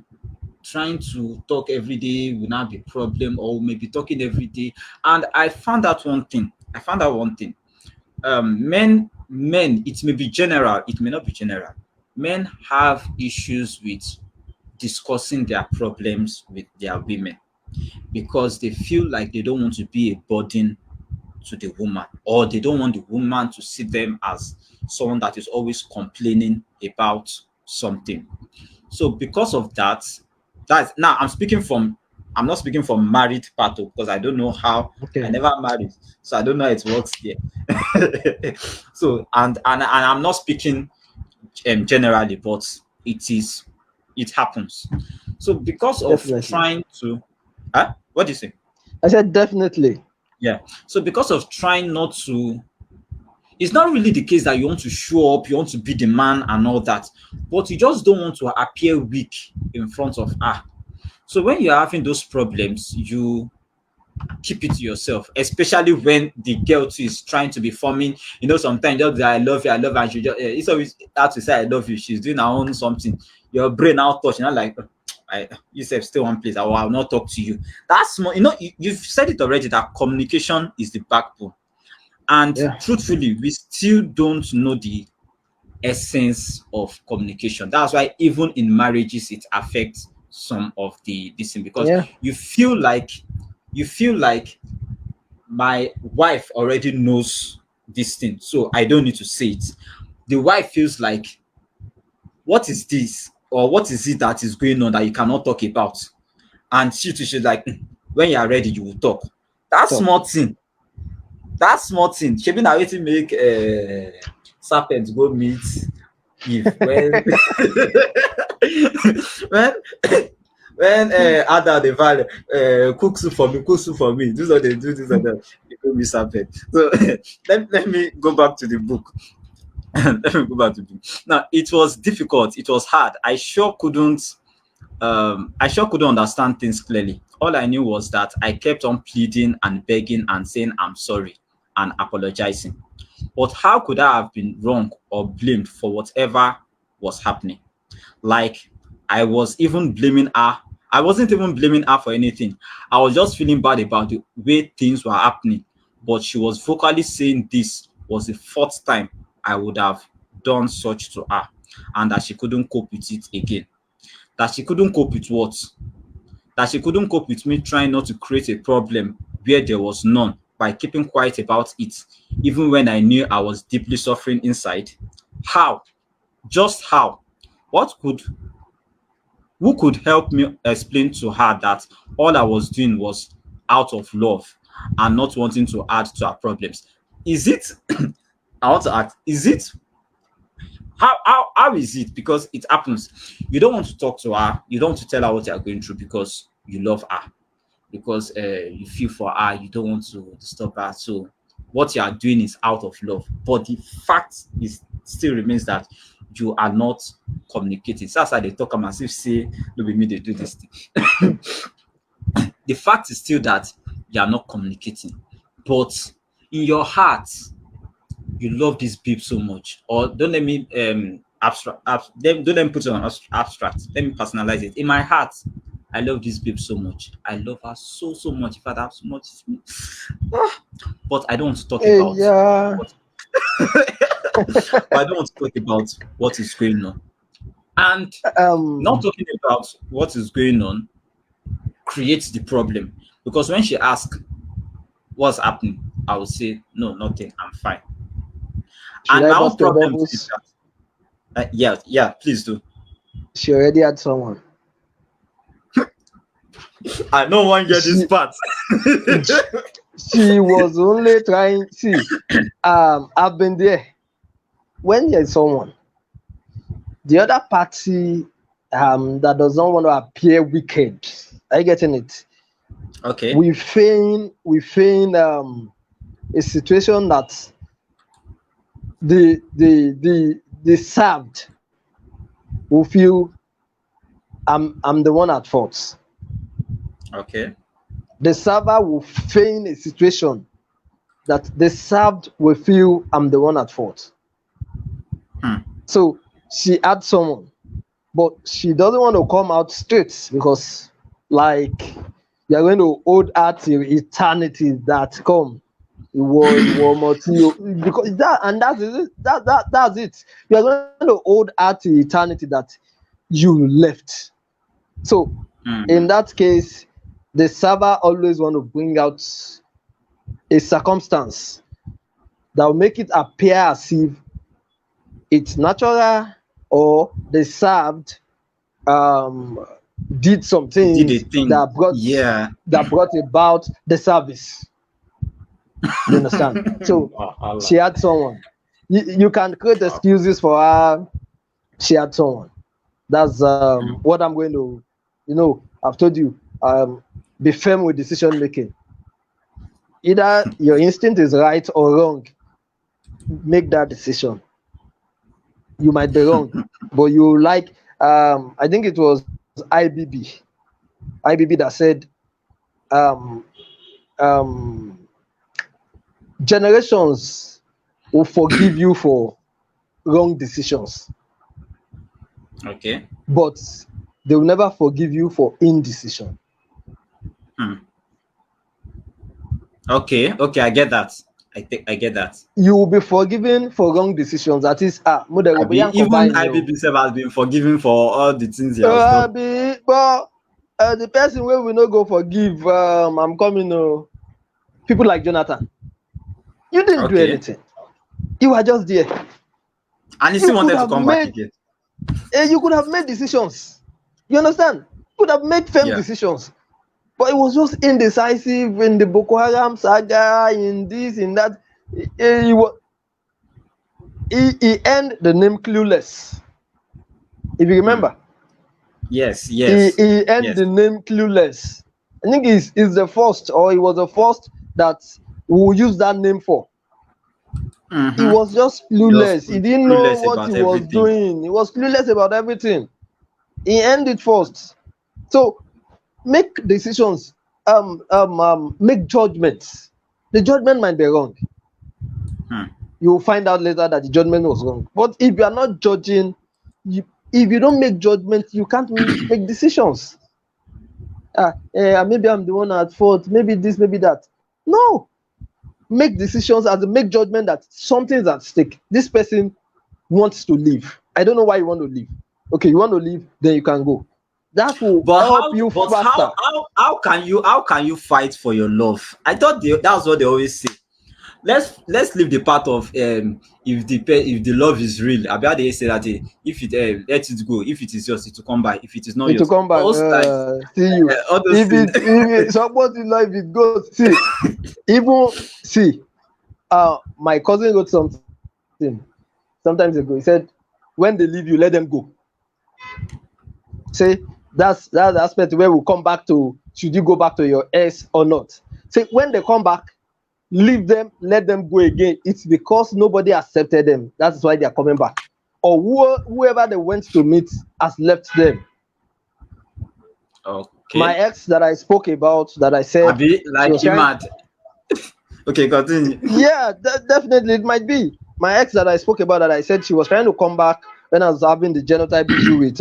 Trying to talk every day will not be problem, or maybe talking every day. And I found out one thing. Men, it may be general, it may not be general. Men have issues with discussing their problems with their women because they feel like they don't want to be a burden to the woman, or they don't want the woman to see them as someone that is always complaining about something. So because of that, that's now I'm not speaking from married part because I don't know how. Okay. I never married, so I don't know how it works there. So and I'm not speaking generally, but it happens. So because of Definitely. trying to what do you say? I said definitely. Yeah. So because of trying not to, it's not really the case that you want to show up, you want to be the man and all that, but you just don't want to appear weak in front of her. So when you're having those problems, you keep it to yourself, especially when the girl too is trying to be forming. Sometimes just I love you, and she just it's always hard to say I love you. She's doing her own something. Your brain now touch, like you said, stay one place. I will not talk to you. That's more. You've said it already that communication is the backbone. And truthfully, we still don't know the essence of communication. That's why even in marriages, it affects some of this thing, because you feel like my wife already knows this thing, so I don't need to say it. the wife feels like, what is this? Or what is it that is going on that you cannot talk about? And she too, she's like, when you are ready, you will talk. That Talk. small thing, that small thing, she been waiting make serpent go meet Eve when when when Ada the valley cook soup for me. This is what they do, this and that. They go meet serpent. So let me go back to the book. Let me go back to the book. Now it was difficult, it was hard. I sure couldn't understand things clearly. All I knew was that I kept on pleading and begging and saying I'm sorry and apologizing. But how could I have been wrong or blamed for whatever was happening? Like, I was even blaming her. I wasn't even blaming her for anything. I was just feeling bad about the way things were happening. But she was vocally saying this was the fourth time I would have done such to her, and that she couldn't cope with it again. That she couldn't cope with what? That she couldn't cope with me trying not to create a problem where there was none by keeping quiet about it, even when I knew I was deeply suffering inside. How? Just how? What could Who could help me explain to her that all I was doing was out of love and not wanting to add to her problems? Is it I want to ask, is it how is it? Because it happens. You don't want to talk to her, you don't want to tell her what you are going through because you love her, because you feel for her, you don't want to disturb her. So what you are doing is out of love. But the fact is still remains that you are not communicating. So that's why they talk about as if say, no be me, they do this thing. The fact is still that you are not communicating. But in your heart, you love this babe so much. Or don't let me don't let me put it on abstract. Let me personalize it. In my heart, I love this babe so much. I love her so much. If I have so much, but I don't want to talk about Yeah. what but I don't want to talk about what is going on. And not talking about what is going on creates the problem. Because when she asks what's happening, I will say, no, nothing, I'm fine. Should And I my own bust your problem is bubbles? that, yeah, please do. She already had someone. I no one get this She part. she was only trying. See, I've been there. When there's someone, the other party that does not want to appear wicked. Are you getting it? Okay. We feign a situation that the served will feel I'm the one at fault. Okay. The server will feign a situation that the served will feel I'm the one at fault. Hmm. So she had someone, but she doesn't want to come out straight because, like, you're going to hold her till eternity. That come, it was one more thing because that and that's it. That's it. You're going to hold her till eternity that you left. So in Hmm. that case, the server always want to bring out a circumstance that will make it appear as if it's natural or the served um, did some Did a things thing. Yeah. that brought about the service. You understand? So Wahala. she had someone. You can create Wow. excuses for her. She had someone. That's what I'm going to. I've told you. Be firm with decision making. Either your instinct is right or wrong. Make that decision. You might be wrong, but you like. I think it was IBB that said um, um, generations will forgive you for wrong decisions, Okay. but they will never forgive you for indecision. Hmm. Okay, I get that. I think I get that. You will be forgiven for wrong decisions. That is, mo de I rò be bóyá nǹkan even báyìí ni o. IBB self has been forgiven for all the things he has done. But the person wey we no go forgive, I'm coming o. People like Jonathan, you didn't do Okay. anything. You were just there. And he You still could wanted to have come back made again. you could have made decisions. You understand? Could have made firm Yeah. decisions. But it was just indecisive in the Boko Haram saga, in this, in that. He earned the name Clueless. If you Hmm. remember, Yes, he, yes, he earned yes. the name Clueless. I think he's the first, or he was the first that we use that name for. He Mm-hmm. was just Just clueless. He didn't know clueless what he about was everything. doing. He was clueless about everything. He earned it first. So make decisions, make judgments. The judgment might be wrong. Hmm. You'll find out later that the judgment was wrong. But if you are not judging, if you don't make judgment, you can't make decisions. Maybe I'm the one at fault. Maybe this, maybe that. No, make decisions as make judgment that something is at stake. This person wants to leave. I don't know why you want to leave. Okay, you want to leave, then you can go. That will But help how? you But faster. how can you fight for your love? I thought that's what they always say. Let's leave the part of if the love is real. About they say that if it let it go. If it is yours, it will come back. If it is not It will yours, come back. those times, See you. all those things. If it suppose in life it goes. See, even see. My cousin wrote something sometimes ago. He said, "When they leave you, let them go." Say that's the aspect where we come back to should you go back to your ex or not. Say when they come back, leave them, let them go again. It's because nobody accepted them. That's why they are coming back. Or whoever they went to meet has left them. My Okay. ex that I spoke about, that I said Abi she like was him trying. mad. Okay, continue. Yeah, definitely it might be. My ex that I spoke about, that I said she was trying to come back when I was having the genotype issue with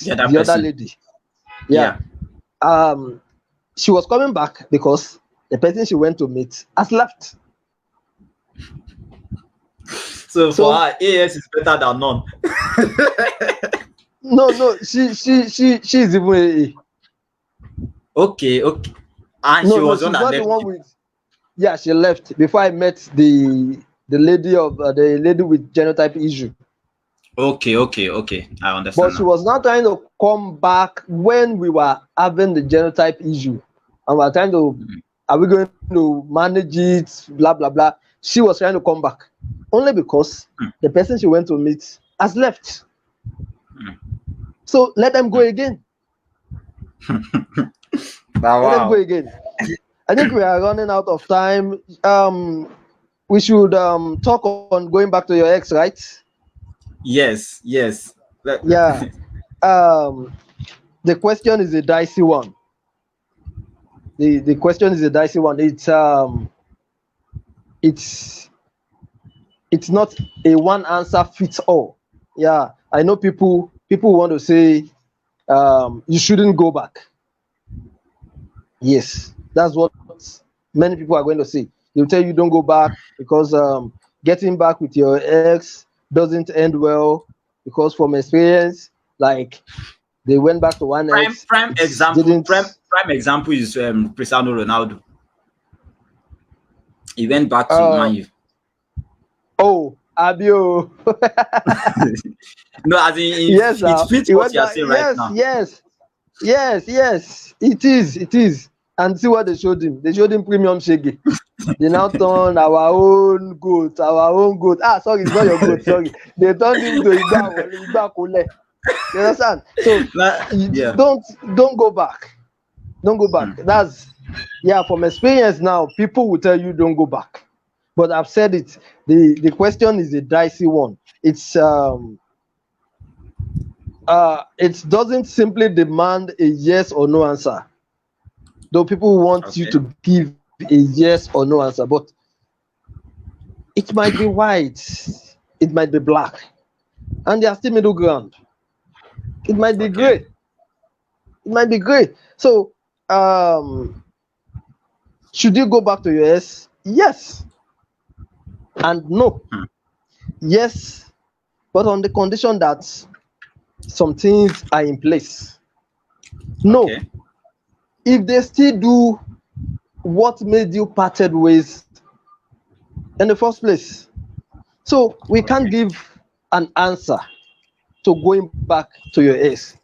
The other the other person. lady. Yeah. Yeah. Um she was coming back because the person she went to meet has left. So for So her, AS is better than none. no, she's even a. Okay, okay. And she No, was one she's that not the left one you. with. Yeah, she left before I met the lady with genotype issue. Okay, okay, okay. I But understand she now. was not trying to come back when we were having the genotype issue, and we are trying to, Mm, are we going to manage it? Blah blah blah. She was trying to come back only because mm, the person she went to meet has left. mm. So let them go again. But Let them go wow. again. I think we are running out of time. We should talk on going back to your ex, right? Yes, yes. Yeah. Um, the question is a dicey one. The question is a dicey one. It's it's not a one answer fits all. Yeah, I know people want to say you shouldn't go back. Yes, that's what many people are going to say. They'll tell you don't go back because getting back with your ex doesn't end well, because from experience, like they went back to one prime ex, prime it example, didn't. prime example is Cristiano Ronaldo. He went back to Uh, Man U. oh, Abio. No, as in Yes, it fits he what went you are back. saying right Yes, now. yes, yes. It is. And see what they showed him. They showed him premium shaggy. They now turned our own goat, our own goat. Sorry, it's not your goat. Sorry, they turned him to Igba Kole. You understand? So you Yeah. don't go back. Don't go back. Mm, That's, yeah, from experience now. People will tell you don't go back. But I've said it. The question is a dicey one. It doesn't simply demand a yes or no answer. Though people want you okay. to give a yes or no answer, but it might be white, it might be black, and there's still middle ground. It might be Okay. gray. It might be gray. So, um, should you go back to your ex? Yes and no. Hmm, Yes, but on the condition that some things are in place. No, okay. if they still do what made you parted ways in the first place, So we can't Okay. give an answer to going back to your ex.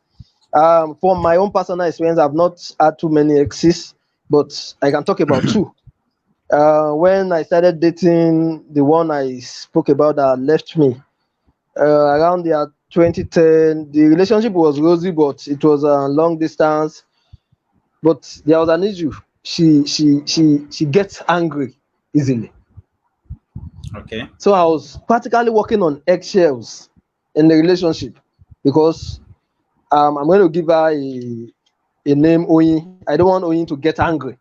From my own personal experience, I've not had too many exes, but I can talk about two. When I started dating the one I spoke about that left me around the year 2010, the relationship was rosy, but it was a long distance. But there was an issue. She gets angry easily. Okay. So I was practically working on eggshells in the relationship because I'm going to give her a name Oyin. I don't want Oyin to get angry.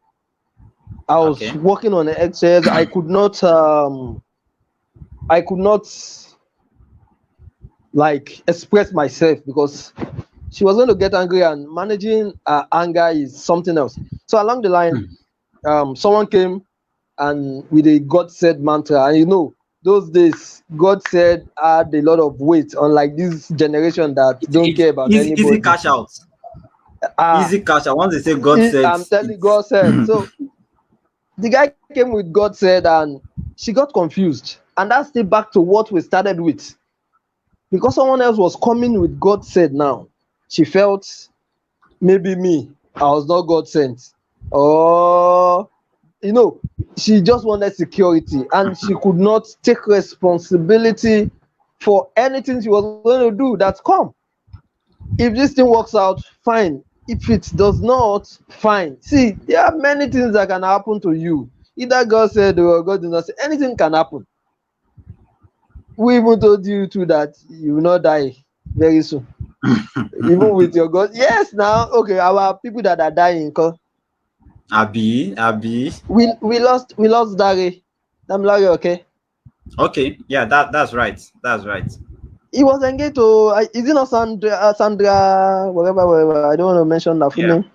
I was Okay. working on eggshells. I could not like express myself because she was going to get angry, and managing anger is something else. So along the line, someone came and with a God said mantra, and those days God said had a lot of weight, unlike this generation that don't It's care about easy anybody. cash out. Ah, Easy cash out. Once they say God said I'm telling you, it's God said. So the guy came with God said, and she got confused, and that's still back to what we started with, because someone else was coming with God said. Now she felt maybe me, I was not God sent, or you know she just wanted security, and she could not take responsibility for anything she was going to do that come. If this thing works out, fine. If it does not, fine. See, there are many things that can happen to you. Either God said or God did not say. Anything can happen. We even told you too that you will not die very soon. Even with your God. Yes, now okay, our people that are dying, 'cause Abi. we lost Dare. Damilare, okay. Okay. Yeah, that's right. That's right. He was engaged to is it not Sandra whatever. I don't want to mention her full Yeah. name.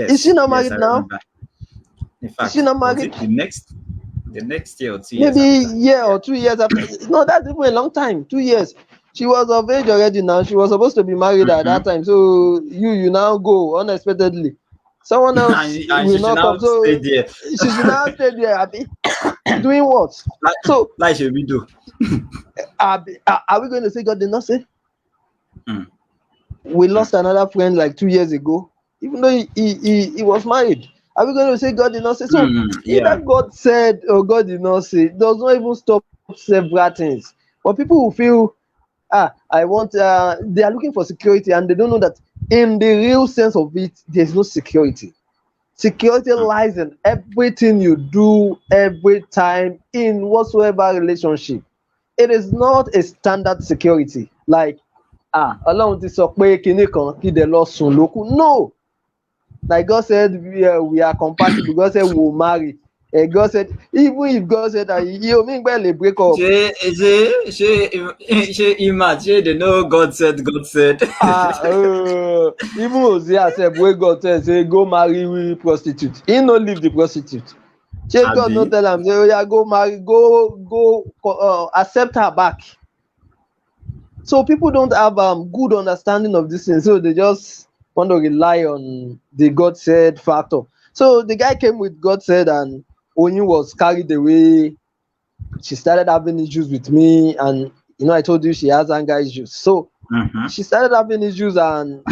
Is she Yes. not Yes, married I now? remember. In Is she fact, not was married? it the next year or 2 years Maybe after? year Yeah. or 2 years after. No, that's even a long time. 2 years. She was of age already now. She was supposed to be married at Mm-hmm. that time. So you now go unexpectedly. Someone else And will she should not come. now stay So there. she should now stay there. Abi, doing what? like, So like should we do? are we going to say God did not say? Mm, We mm, lost another friend like 2 years ago, even though he was married. Are we going to say God did not say? So either yeah. God said or God did not say does not even stop several things. But people will feel, I want, they are looking for security, and they don't know that in the real sense of it, there's no security. Security Mm, lies in everything you do every time in whatsoever relationship. It is not a standard security like Ọlọ́run ti sọ pé kinní kan kí dẹ̀ lọ sùn lókù. No, like God said we are compatible. God said we will marry. God said even if God said that you mean gbẹ break up. Imagine they know God said. God said. Even Hosea sef wey God tell say go marry prostitute, he no leave the prostitute. Shey God no Abi. tell am say oya go marry, go accept her back. So people don't have good understanding of this thing, so they just want to rely on the God said factor. So the guy came with God said, and Oyin was carried away. She started having issues with me, and I told you she has anger issues. So Mm-hmm. she started having issues, and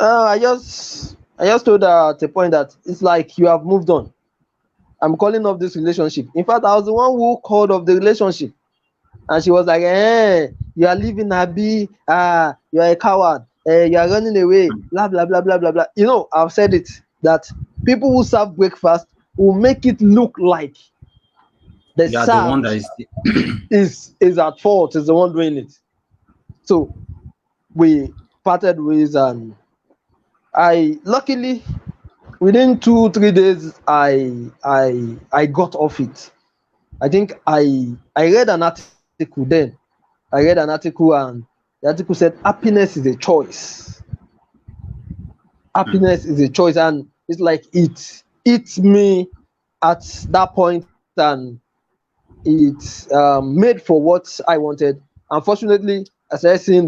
I just told her at a point that it's like you have moved on. I'm calling off this relationship. In fact, I was the one who called off the relationship. And she was like, you are leaving Abi, you are a coward, you are running away, blah blah blah blah blah blah. I've said it that people who serve breakfast will make it look like the You are the one that served is. is at fault, is the one doing it. So we parted ways, and I luckily within 2 3 days I got off it. I think I read an article then. I read an article, and the article said happiness is a choice. Mm, Happiness is a choice, and it's like it hits me at that point, and it made for what I wanted. Unfortunately, I started seeing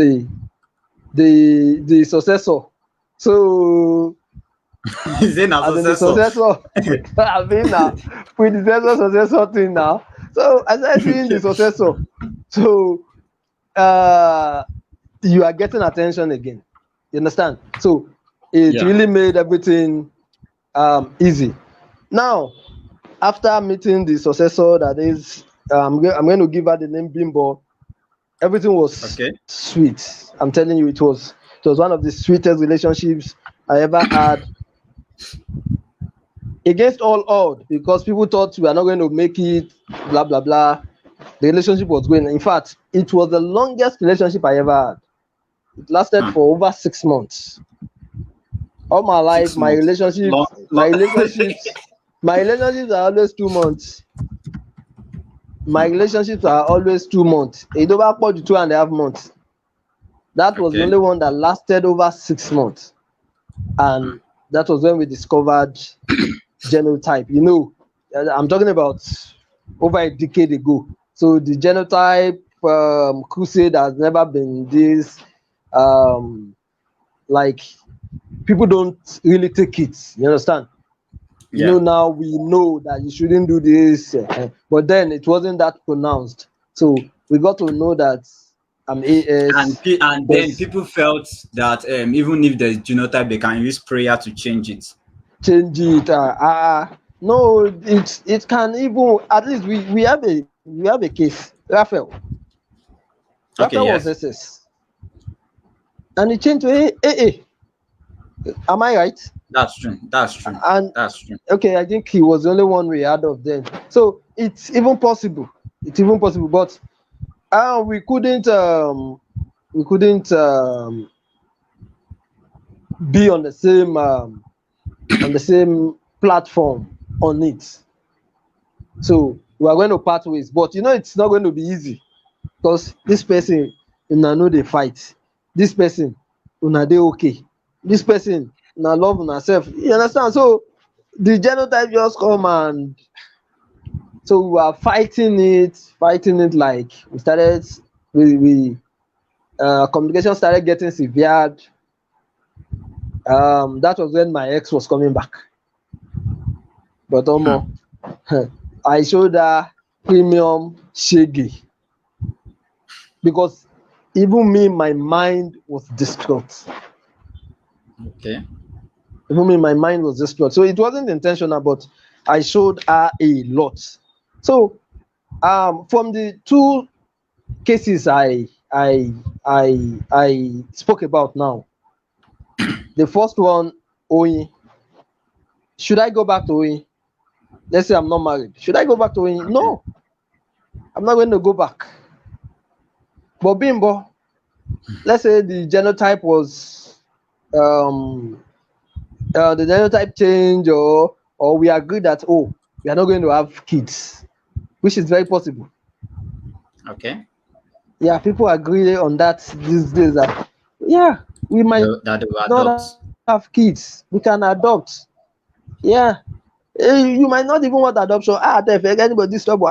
the successor. So is it now as in the successor? successor, I mean now predecessor successor thing now. So I started seeing the successor. So uh, you are getting attention again. You understand? So it Yeah. really made everything easy. Now, after meeting the successor, that is, I'm going to give her the name Bimbo. Everything was Okay. sweet. I'm telling you, it was one of the sweetest relationships I ever had. Against all odds, because people thought we are not going to make it, blah blah blah. The relationship was going. In fact, it was the longest relationship I ever had. It lasted Huh. for over 6 months. All my life, 6 months. Long, my long. relationships, my relationships are always 2 months. My relationships are always 2 months. It over 2.5 months. That was the Okay. only one that lasted over 6 months, Hmm. and that was when we discovered genotype. I'm talking about over a decade ago. So the genotype crusade has never been this like people don't really take it. You understand? Yeah. Now we know that you shouldn't do this, but then it wasn't that pronounced. So we got to know that I'm AS. And then There's people felt that even if there's genotype, they can use prayer to change it. change it. No, it can even, at least we have a case. Raphael Okay. was Yes. SS, and he changed to AA. Am I right? That's true. That's true. And That's true. okay, I think he was the only one we had of them. So it's even possible. But we couldn't be on the same platform on it. So we are going to part ways. But it's not going to be easy, because this person una no dey fight. This person una dey okay. This person una love una sef. You understand? So the genotype just come, and so we were fighting it like we communication started getting severe. That was when my ex was coming back. But Hmm. I showed her premium shege, because even me, my mind was distraught. Okay. So it wasn't intentional, but I showed her a lot. So from the two cases I spoke about now, the first one, Oyin. Should I go back to Oyin? Let's say I'm not married. Should I go back to Oyin? Okay. No, I'm not going to go back. But Bimbo, let's say um the genotype change, or we agree that, we are not going to have kids, which is very possible. Okay. Yeah, people agree on that these days, that yeah, we might That they will not adopt. have kids, we can adopt. Yeah. You might not even want adoption. If anybody stop you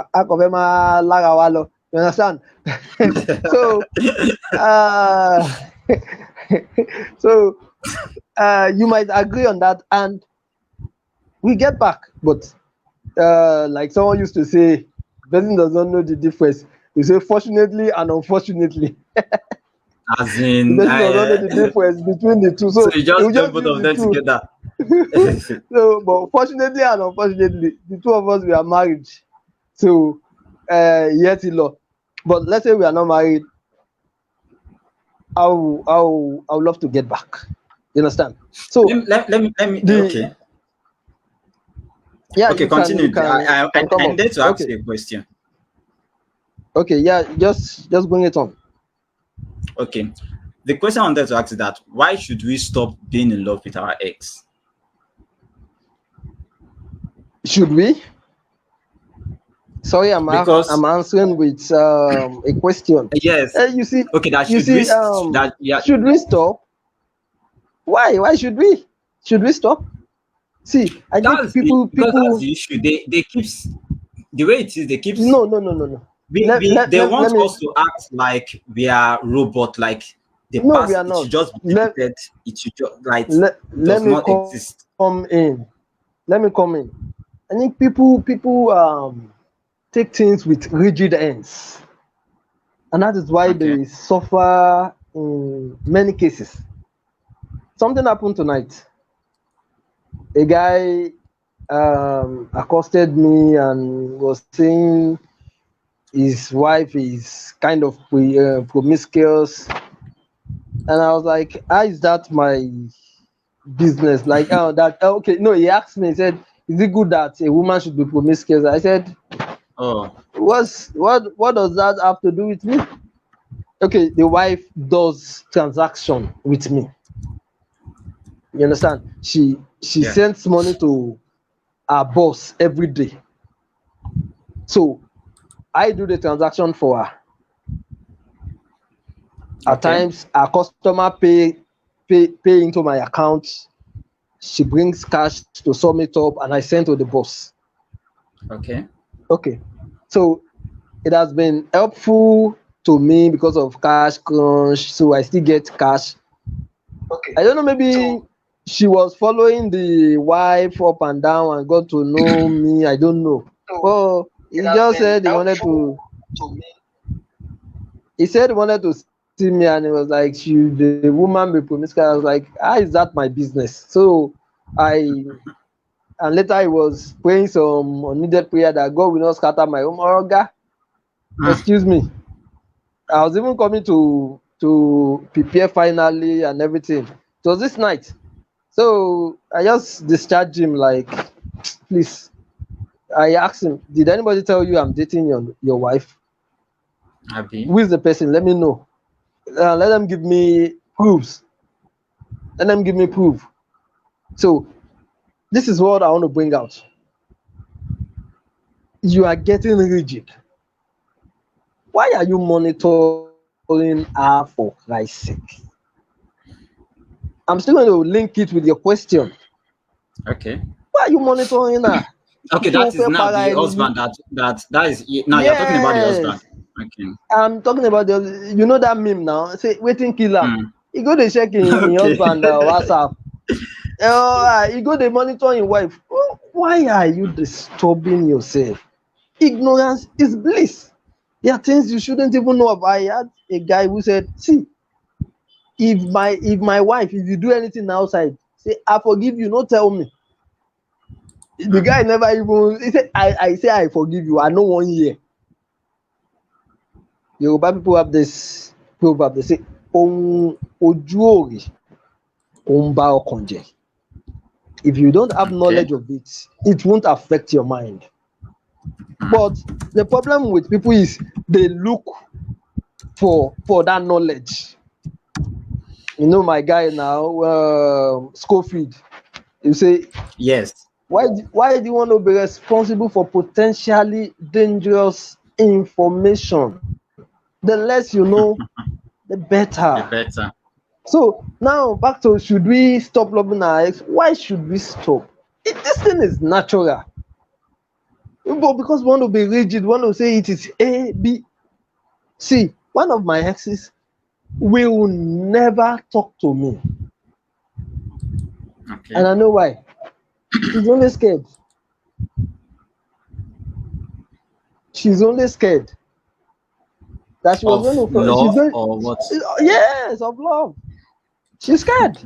understand? So uh so you might agree on that, and we get back. But like someone used to say, person does not know the difference. You say fortunately and unfortunately. As The in, person does not know the difference between the two, so so you he will just join just both use of the them two. together. So, but fortunately and unfortunately, the two of us, we are married. So, yet in law. But let's say we are not married. I would love to get back. You understand? So Let me. the Okay. yeah, Okay. you can you Continue. can you can come I on. needed to ask Okay, you a question. okay, yeah, just bring it on. Okay. The question I wanted to ask is that why should we stop being in love with our ex? Should we? Sorry, I'm Because answering with a question. yes. You see, Okay. That you should we see, that yeah. should we stop? Why should we? Should we stop? See, I think That's the because that's people. the issue. They keep the way it is. They keep No, no, no, no, no. they Let want me. us to act like we are robot. Like the No, we past, are it should not. just be Let deleted. It should just like let does me not come exist. in. Let me come in. I think people take things with rigid ends, and that is why Okay. they suffer in many cases. Something happened tonight. A guy accosted me and was saying his wife is kind of promiscuous, and I was like, "How is that my business?" Like, oh, that okay? No, he asked me. He said, "Is it good that a woman should be promiscuous?" I said, Oh, what does that have to do with me?" Okay, the wife does transaction with me. You understand? She yeah. sends money to her boss every day. So I do the transaction for her. At Okay. times, our customer pay into my account. She brings cash to sum it up, and I send to the boss. Okay. Okay, so it has been helpful to me because of cash crunch. So I still get cash. I don't know. Maybe she was following the wife up and down and got to know me. I don't know. Oh, he just said he wanted to. He said he wanted to see me, and he was like, "Should the woman be promiscuous?" I was like, "How is that my business?" So I and later he was praying some unneeded prayer that God will not scatter my home. Oh, God, Mm. excuse me. I was even coming to prepare finally and everything. It was this night. So I just discharged him like, please. I asked him, did anybody tell you I'm dating your wife? Abby. Who is the person? Let me know. Let them give me proofs. Let them give me proof. So this is what I want to bring out. You are getting rigid. Why are you monitoring her for Christ's sake? I'm still going to link it with your question. Okay. Why are you monitoring her? Okay, So that is fair now para the ẹni you. husband that is now you're talking about the husband. Yes, Okay. I'm talking about that meme now. Say wetin kill am. Mm. He go dey check him Okay. husband WhatsApp. He go dey monitor him wife. Why are you disturbing yourself? Ignorance is bliss. There are things you shouldn't even know about. I had a guy who said, "See, if my wife, if you do anything outside, say I forgive you. No tell me." The guy never even. He said, "I say I forgive you. I know 1 year." Yoruba people have this proverb. They say, "Ohun ojú òrì, ó ń bá ọkàn jẹ́." If you don't have Okay. knowledge of it, it won't affect your mind. Mm. But the problem with people is they look for that knowledge. You know my guy now, Schofield. You say, Yes. why do you want to be responsible for potentially dangerous information? The less you know, the better. The better. So now back to, should we stop loving our ex? Why should we stop? This thing is natural. But because we want to be rigid, we want to say it is A, B. See, one of my exes will never talk to me. Okay. And I know why. She's only scared. She's only scared that she was Of going to, she's love going, or what? yes, of love. She's scared.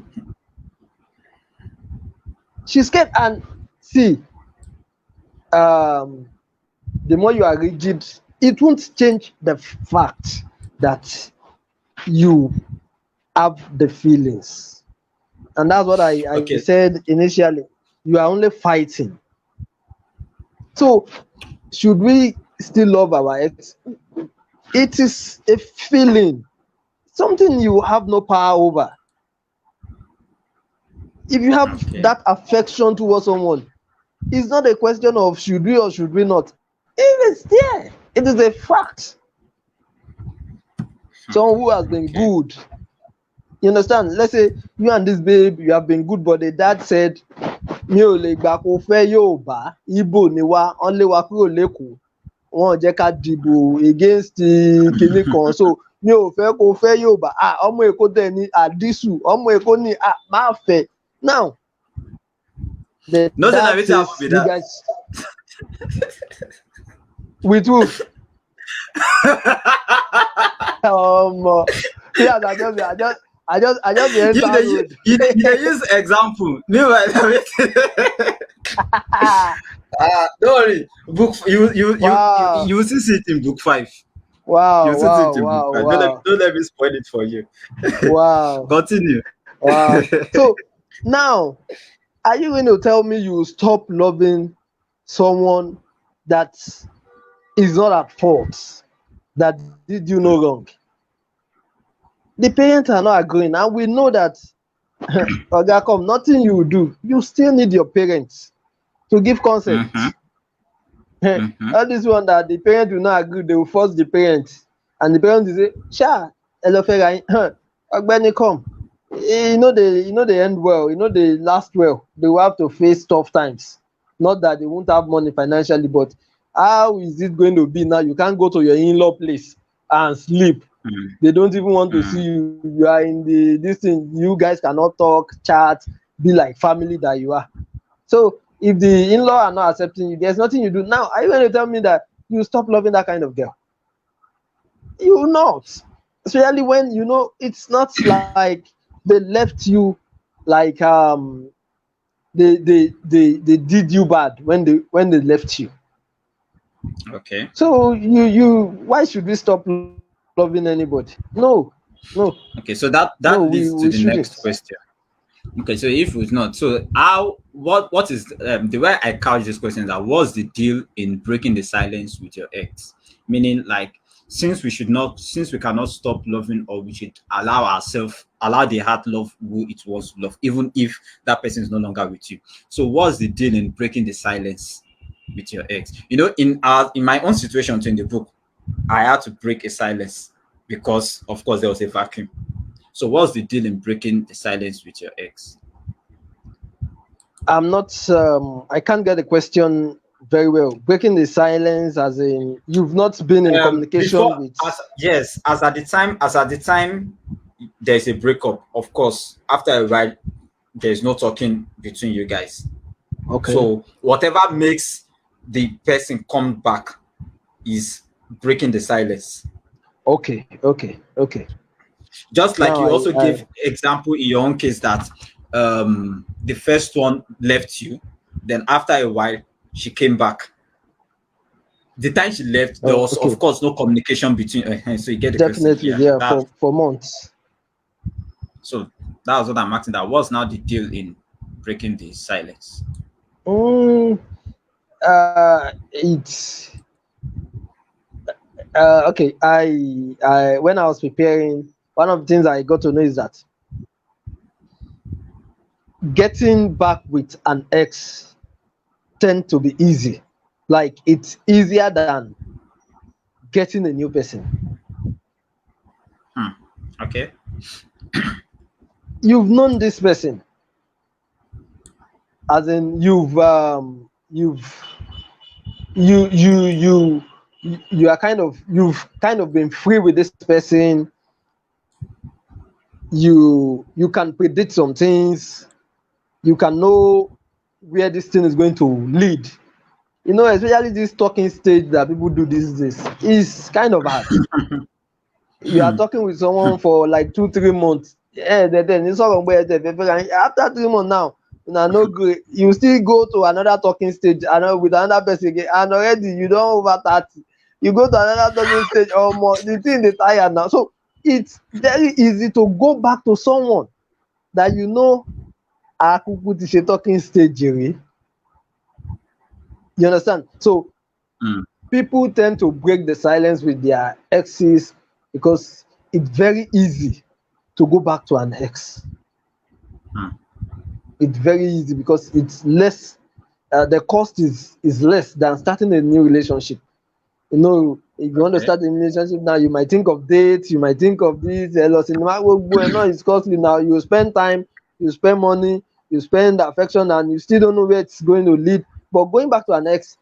She's scared. And see, um, the more you are rigid, it won't change the fact that you have the feelings. And that's what I Okay. said initially. You are only fighting. So, should we still love our ex? It is a feeling, something you have no power over. If you have Okay. that affection towards someone, it's not a question of should we or should we not. If it's there, it is a fact. Someone who has been Okay. good, you understand? Let's say you and this babe, you have been good, but the dad said, mi ò lè gbà kó fẹ́ Yorùbá, Igbo ni wá, wọ́n lé wa kúrò l'Ékòó, wọn ò jẹ́ ká dìbò against kinní kan. So mi ò fẹ́ kó fẹ́ Yorùbá. Ọmọ Èkó dẹ̀ ni Àdísù, ọmọ Èkó ni má fẹ́. Now, the Nothing dad that says, happen with you that. guys, With who? See, as I just You enter dey road. use example. Meanwhile, don't worry. Book Wow, you will still see it in book 5. You wow, will still see wow, it in book wow, 5. wow, Don't let me spoil it for you. wow, Continue. wow. So now, are you going to tell me you will stop loving someone that is not at fault, that did you no wrong? The parents are not agreeing, and we know that oga come, nothing you will do. You still need your parents to give Mm-hmm. consent. Mm-hmm. All this one that the parent will not agree, they will force the parents, and the parents will say, "Sha, ẹ lọ fẹ́ra yín, ọ̀gbẹ́ni come." They end well, they last well. They will have to face tough times. Not that they won't have money financially, but how is it going to be now? You can't go to your in-law place and sleep. They don't even want to see Mm-hmm. you. You are in this thing. You guys cannot talk, chat, be like family that you are. So if the in-law are not accepting you, there's nothing you do. Now, are you going to tell me that you stop loving that kind of girl? You will not. Especially when it's not like they left you like they did you bad when they left you. Okay. So you why should we stop loving anybody? No, Okay. So no, that we leads to the shouldn't. next question. Okay, so if it's not, so how what is the way I couch this question is that what's the deal in breaking the silence with your ex? Meaning, like, since we cannot stop loving, or we should allow the heart love who it was love, even if that person is no longer with you. So what's the deal in breaking the silence with your ex? In my own situation too in the book, I had to break a silence because of course there was a vacuum. So what's the deal in breaking the silence with your ex? I'm not. I can't get the question very well. Breaking the silence, as in you've not been in Before, communication with. as yes, as at the time there's a breakup, of course, after a while there's no talking between you guys. Okay, So whatever makes the person come back is breaking the silence. okay. Just like Now you I, also I gave example in your own case that the first one left you, then after a while she came back. The time she left, there was okay, of course no communication between. So you get the question. definitely, Yeah, yeah, that. for months. So that was what I'm asking. That was now the deal in breaking the silence. Mm, it's okay. I when I was preparing, one of the things I got to know is that getting back with an ex tend to be easy. Like it's easier than getting a new person. Hmm. Okay. You've known this person, as in you are you've kind of been free with this person. You can predict some things. You can know where this thing is going to lead. Especially this talking stage that people do these days is kind of hard. You are talking with someone for like 2 3 months. Then after 3 months now, no good. You still go to another talking stage and with another person again, and already you don't over 30. You go to another talking stage or more. The thing they tired now. So it's very easy to go back to someone that akuku ti ṣe talking stage rèé. You understand? So Hmm. people tend to break the silence with their exes because it's very easy to go back to an ex. Hmm. It's very easy because it's less. The cost is less than starting a new relationship. If you want to Okay. start a relationship now, you might think of dates, you might think of this. It's costly now. You spend time, you spend money, you spend affection, and you still don't know where it's going to lead. But going back to an ex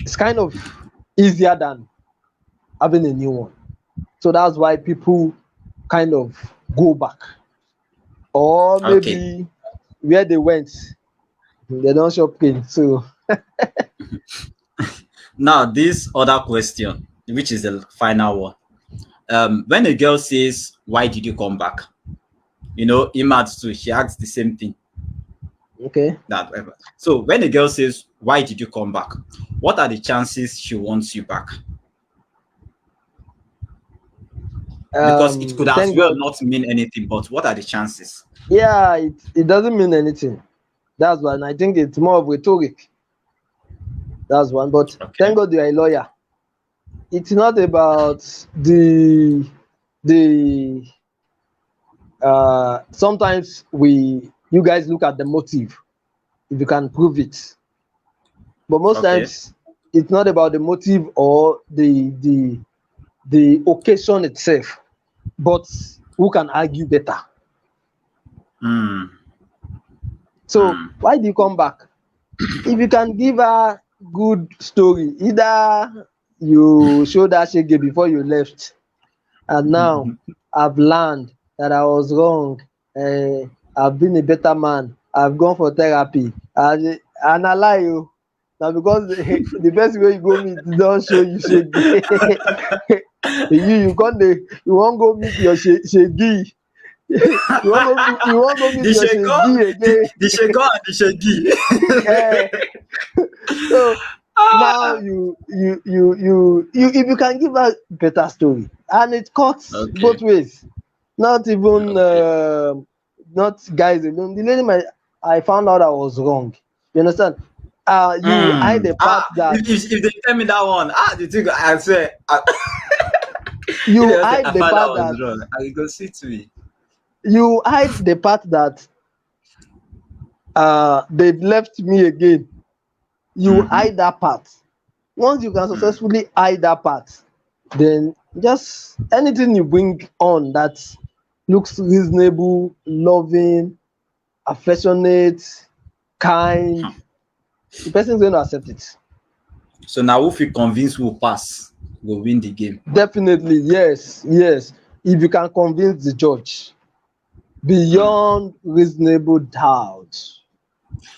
is kind of easier than having a new one. So that's why people kind of go back. Or Okay. maybe where they went, they don't shop clean. So Now, this other question, which is the final one. When a girl says, "Why did you come back?" Imad too, she asks the same thing. Okay. That so when a girl says, "Why did you come back?" What are the chances she wants you back? Because it could as Thank well God. not mean anything, but what are the chances? Yeah, it doesn't mean anything. That's one. I think it's more of rhetoric. That's one. But Okay. thank God you are a lawyer. It's not about the sometimes you guys look at the motive if you can prove it. But most Okay. times it's not about the motive or the occasion itself, but who can argue better. Hmm. So Hmm. why do you come back? If you can give her good story, either you show that shege before you left, and now I've learned that I was wrong. I've been a better man. I've gone for therapy. And I lie you. Now because the best way you go meet don show you shege. You wan go meet your shege. You wan go meet The your shego, shege again. the shego and the Eh, shegi. so now Ah, you if you can give her better story and it cuts okay. both ways, not even Okay. not guys alone. The lady might, I found out I was wrong, you understand. You hide the part that If they tell me that one, the thing I swear, if you they say hide I the found out part I was that wrong, I will go see to me. you hide the part that they've left me again. You Mm-hmm. hide that part. Once you can Mm. successfully hide that part, then just anything you bring on that looks reasonable, loving, affectionate, kind, the person is going to accept it. So now, if we convince who pass, will win the game. Definitely, yes, yes. If you can convince the judge Mm. beyond reasonable doubt,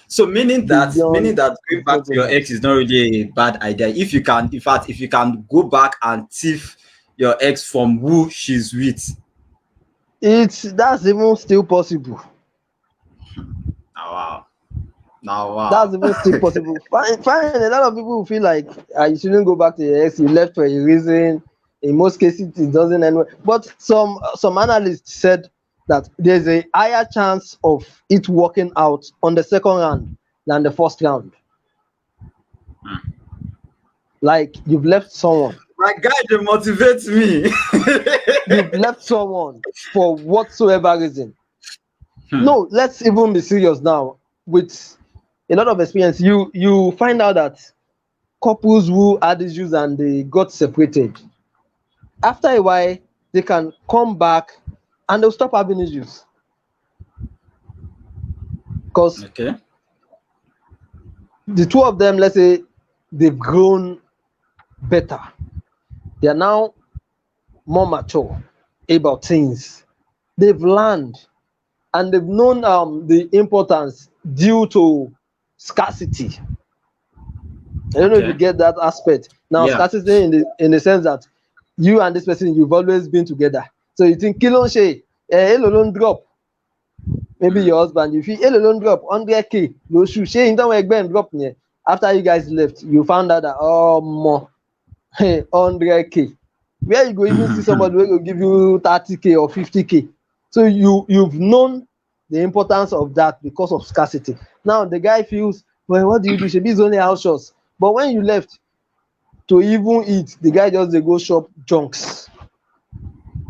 So meaning beyond that going back to reasonable your doubt. ex is not really a bad idea. If you can, in fact, if you can go back and thief your ex from who she's with. That's even still possible. Now wow. Now That's wow. even still possible. Fine. A lot of people will feel like you shouldn't go back to your ex. You left for a reason. In most cases, it doesn't end well. But some analysts said that there's a higher chance of it working out on the second round than the first round. Mm. Like My guy, they motivate me. you've left someone for whatsoever reason. Hmm. No, let's even be serious now. With a lot of experience, you find out that couples who had issues and they got separated, after a while they can come back and they'll stop having issues because Okay. the two of them, let's say, they've grown better. They are now more mature about things. They've learned and they've known the importance due to scarcity. I don't know if you Okay. get that aspect. Now, Yeah. scarcity in the sense that you and this person, you've always been together. So you think, kí ló ń ṣe? Èló ló ń drop? Maybe Mm. your husband, you feel èló ló ń drop 100k lóṣù. Ṣé yín táwọn ẹgbẹ́ ń drop yẹn? After you guys left, you found out that, oh, more 100k. Where you go even see somebody wey go give you 30k or 50k. So you've known the importance of that because of scarcity. Now the guy feels, well, what do? Shebi it's only house chores. But when you left to even eat, the guy just dey go shop junks.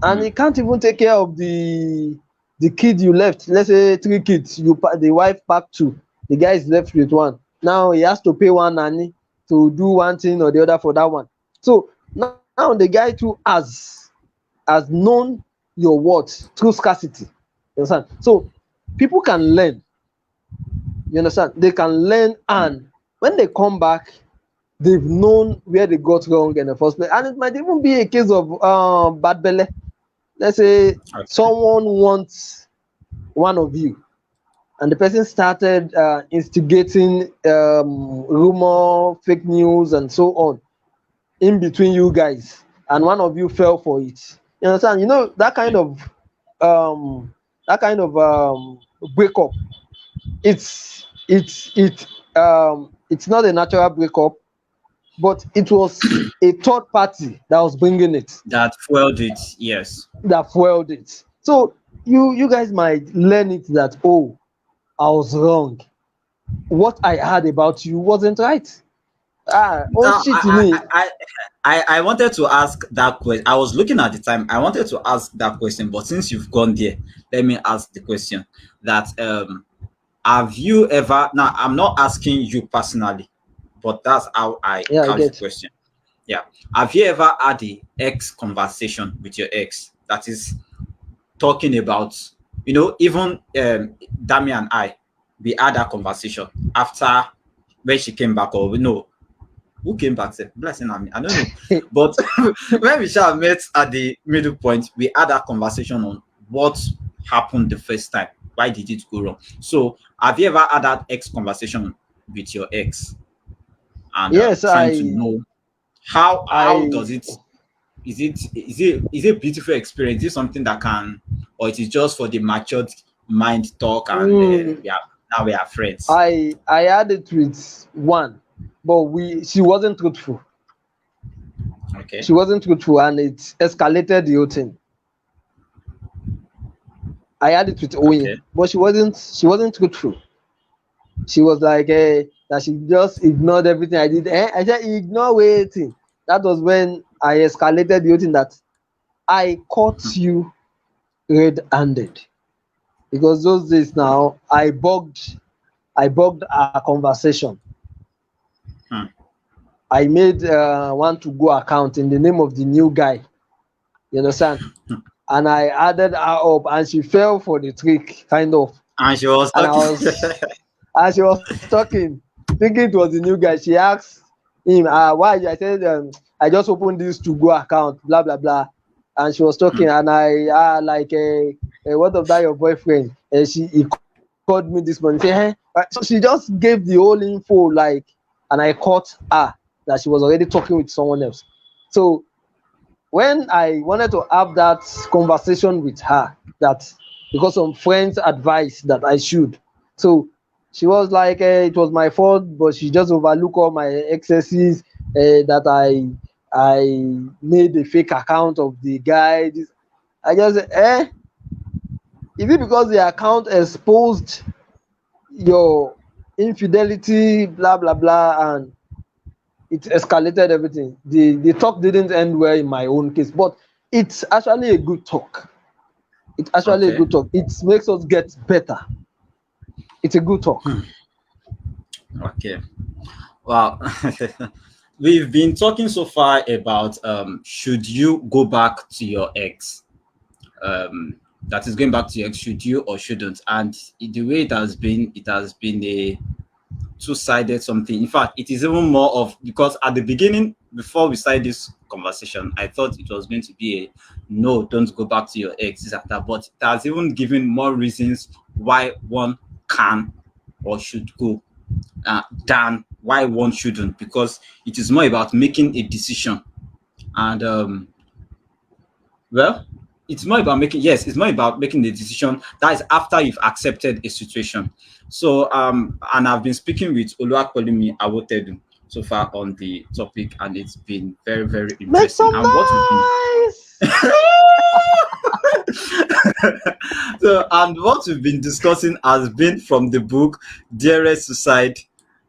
And he Mm. can't even take care of the kid you left. Let's say 3 kids, the wife packed 2, the guy is left with 1. Now he has to pay one nanny to do one thing or the other for that one. So now the guy too has known your worth through scarcity. You understand? So people can learn. You understand? They can learn, and when they come back, they've known where they got wrong in the first place. And it might even be a case of bad belly. Let's say Okay. someone wants one of you, and the person started instigating rumor, fake news, and so on in between you guys, and one of you fell for it. You understand? You know um, that kind of breakup. It's not a natural breakup, but it was a third party that was bringing it, That fueled it. Yes. that fueled it. So you guys might learn it that, oh, I was wrong. What I heard about you wasn't right. Oh Now, shit, me. I wanted to ask that question. I was looking at the time. I wanted to ask that question, but since you've gone there, let me ask the question that have you ever, now I'm not asking you personally, but that's how I Yeah, I couch the get. question. Yeah. Have you ever had the ex conversation with your ex that is talking about, even Dami and I, we had that conversation after when she came back, or no, who came back? Say, blessing on me. I don't know. But when we shall met at the middle point, we had that conversation on what happened the first time. Why did it go wrong? So have you ever had that ex conversation with your ex and Yes, trying to know how I does it, is it a beautiful experience? Is it something that can, or it is just for the matured mind talk and mm, now we are friends? I had it with one, but we she wasn't truthful. Okay. She wasn't truthful, and it escalated the whole thing. I had it with Okay. Oyin, but she wasn't truthful. She was like, that she just ignored everything I did. I said, ignore waiting. That was when I escalated the whole thing, that I caught you red-handed. Because those days now, I bugged our conversation. Hmm. I made one to go account in the name of the new guy. You understand? And I added her up, and she fell for the trick, kind of. And she was And I talking. was, as she was talking, thinking it was the new guy. She asked him, why? I said, I just opened this to go account, blah blah blah. And she was Hmm. talking, and I like, what of that your boyfriend? And he called me this morning. Say, hey. So she just gave the whole info, like, and I caught her that she was already talking with someone else. So when I wanted to have that conversation with her, that because some friends advised that I should, so she was like, it was my fault, but she just overlooked all my excesses, that I made a fake account of the guy. I just said, is it because the account exposed your infidelity, blah blah blah, and it escalated everything. The talk didn't end well in my own case, but it's actually a good talk. It's actually a Okay. good talk. It makes us get better. It's a good talk. Okay. Well, we've been talking so far about should you go back to your ex? That is going back to your ex, should you or shouldn't? And the way it has been a two-sided something. In fact, it is even more of, because at the beginning, before we started this conversation, I thought it was going to be a no, don't go back to your ex, this and that. But it has even given more reasons why one can or should go than why one shouldn't, because it is more about making a decision. And well, it's more about making, yes, it's more about making the decision that is after you've accepted a situation. So and I've been speaking with Oluwakolimi Awotedu so far on the topic, and it's been very, very Make interesting. some And what we've been noise. so, and what we've been discussing has been from the book Dearest Suicide,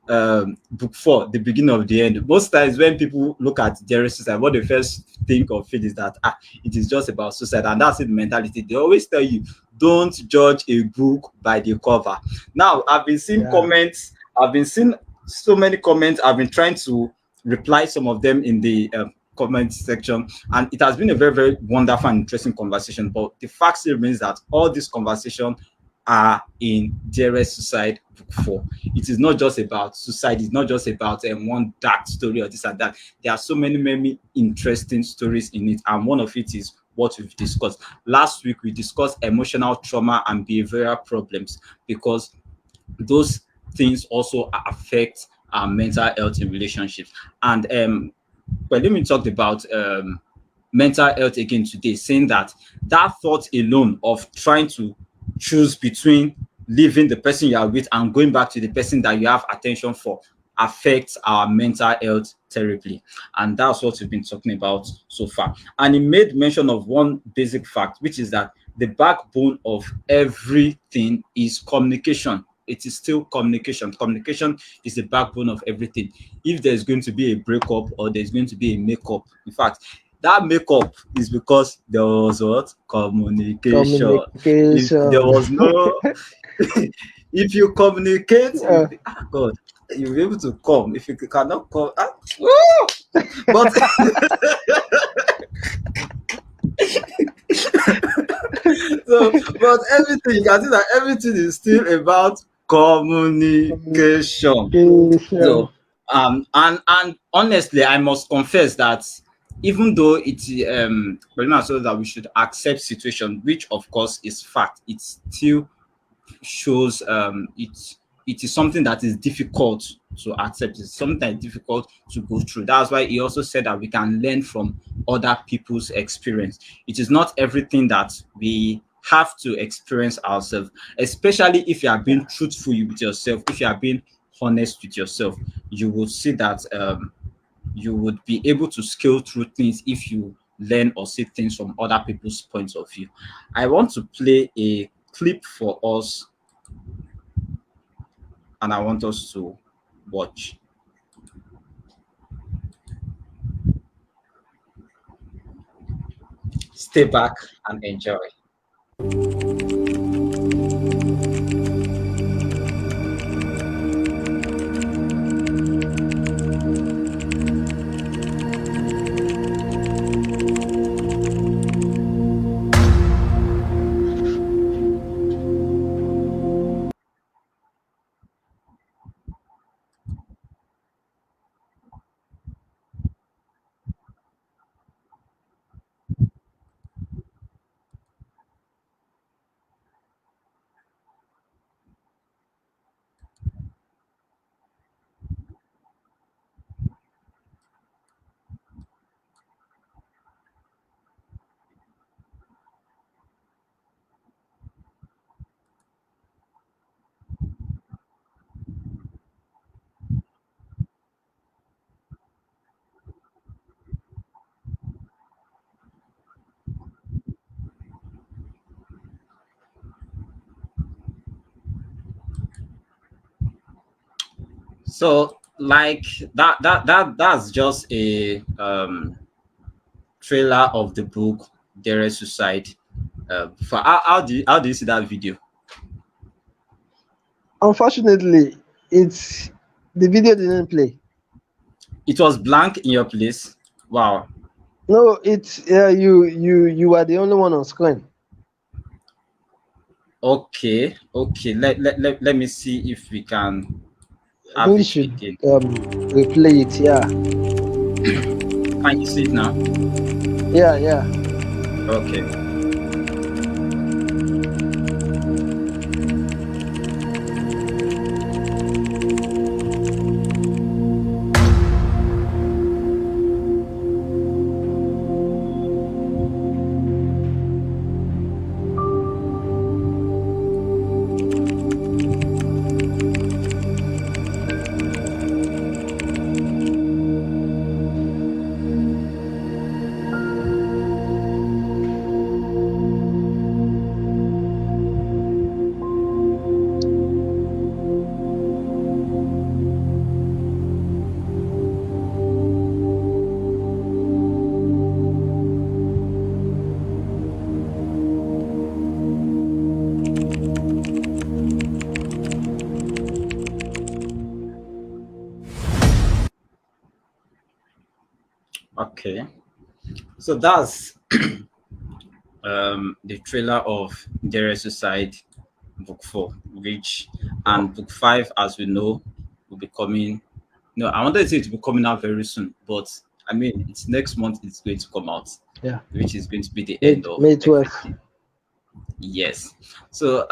book 4, the beginning of the end. Most times when people look at Dearest Suicide, what they first think of it is that it is just about suicide, and that's it mentality. They always tell you, don't judge a book by the cover. Now, I've been seeing Yeah. comments, I've been seeing so many comments, I've been trying to reply some of them in the comment section, and it has been a very, very wonderful and interesting conversation. But the fact still remains that all these conversations are in Dearest Suicide book 4. It is not just about suicide, it's not just about one dark story or this and that. There are so many, many interesting stories in it, and one of it is what we've discussed. Last week we discussed emotional trauma and behavioral problems, because those things also affect our mental health in relationships. And well, let me talk about mental health again today, saying that that thought alone of trying to choose between leaving the person you are with and going back to the person that you have attention for affects our mental health terribly. And that's what we've been talking about so far. And he made mention of one basic fact, which is that the backbone of everything is communication. It is still communication. Communication is the backbone of everything. If there's going to be a breakup or there's going to be a makeup, in fact, that makeup is because there was what? Communication. If there Communication. was no, if you communicate, Yeah. God, you'll be able to come. If you cannot come, woo! But so, but everything you can see that everything is still about communication. Communication. So, and honestly, I must confess that even though it's very much so that we should accept situation, which of course is fact, it still shows it is something that is difficult to accept. It's something that is difficult to go through. That's why he also said that we can learn from other people's experience. It is not everything that we have to experience ourselves, especially if you are being truthful with yourself, if you are being honest with yourself, you will see that you would be able to scale through things if you learn or see things from other people's points of view. I want to play a clip for us and I want us to watch. Stay back and enjoy. So like that's just a trailer of the book Dare Suicide. For how do you see that video? Unfortunately, it's the video didn't play. It was blank in your place. Wow. No, it's you are the only one on screen. Okay. Let me see if we can I have think you it should again. replay it. Yeah, Can you see it now? yeah. Okay. Okay. So that's the trailer of Dare Suicide book 4, which and book 5, as we know, will be coming. No, I wanted to say it will be coming out very soon, but I mean it's next month it's going to come out, Yeah. which is going to be the May end of May 12th. everything. Yes. So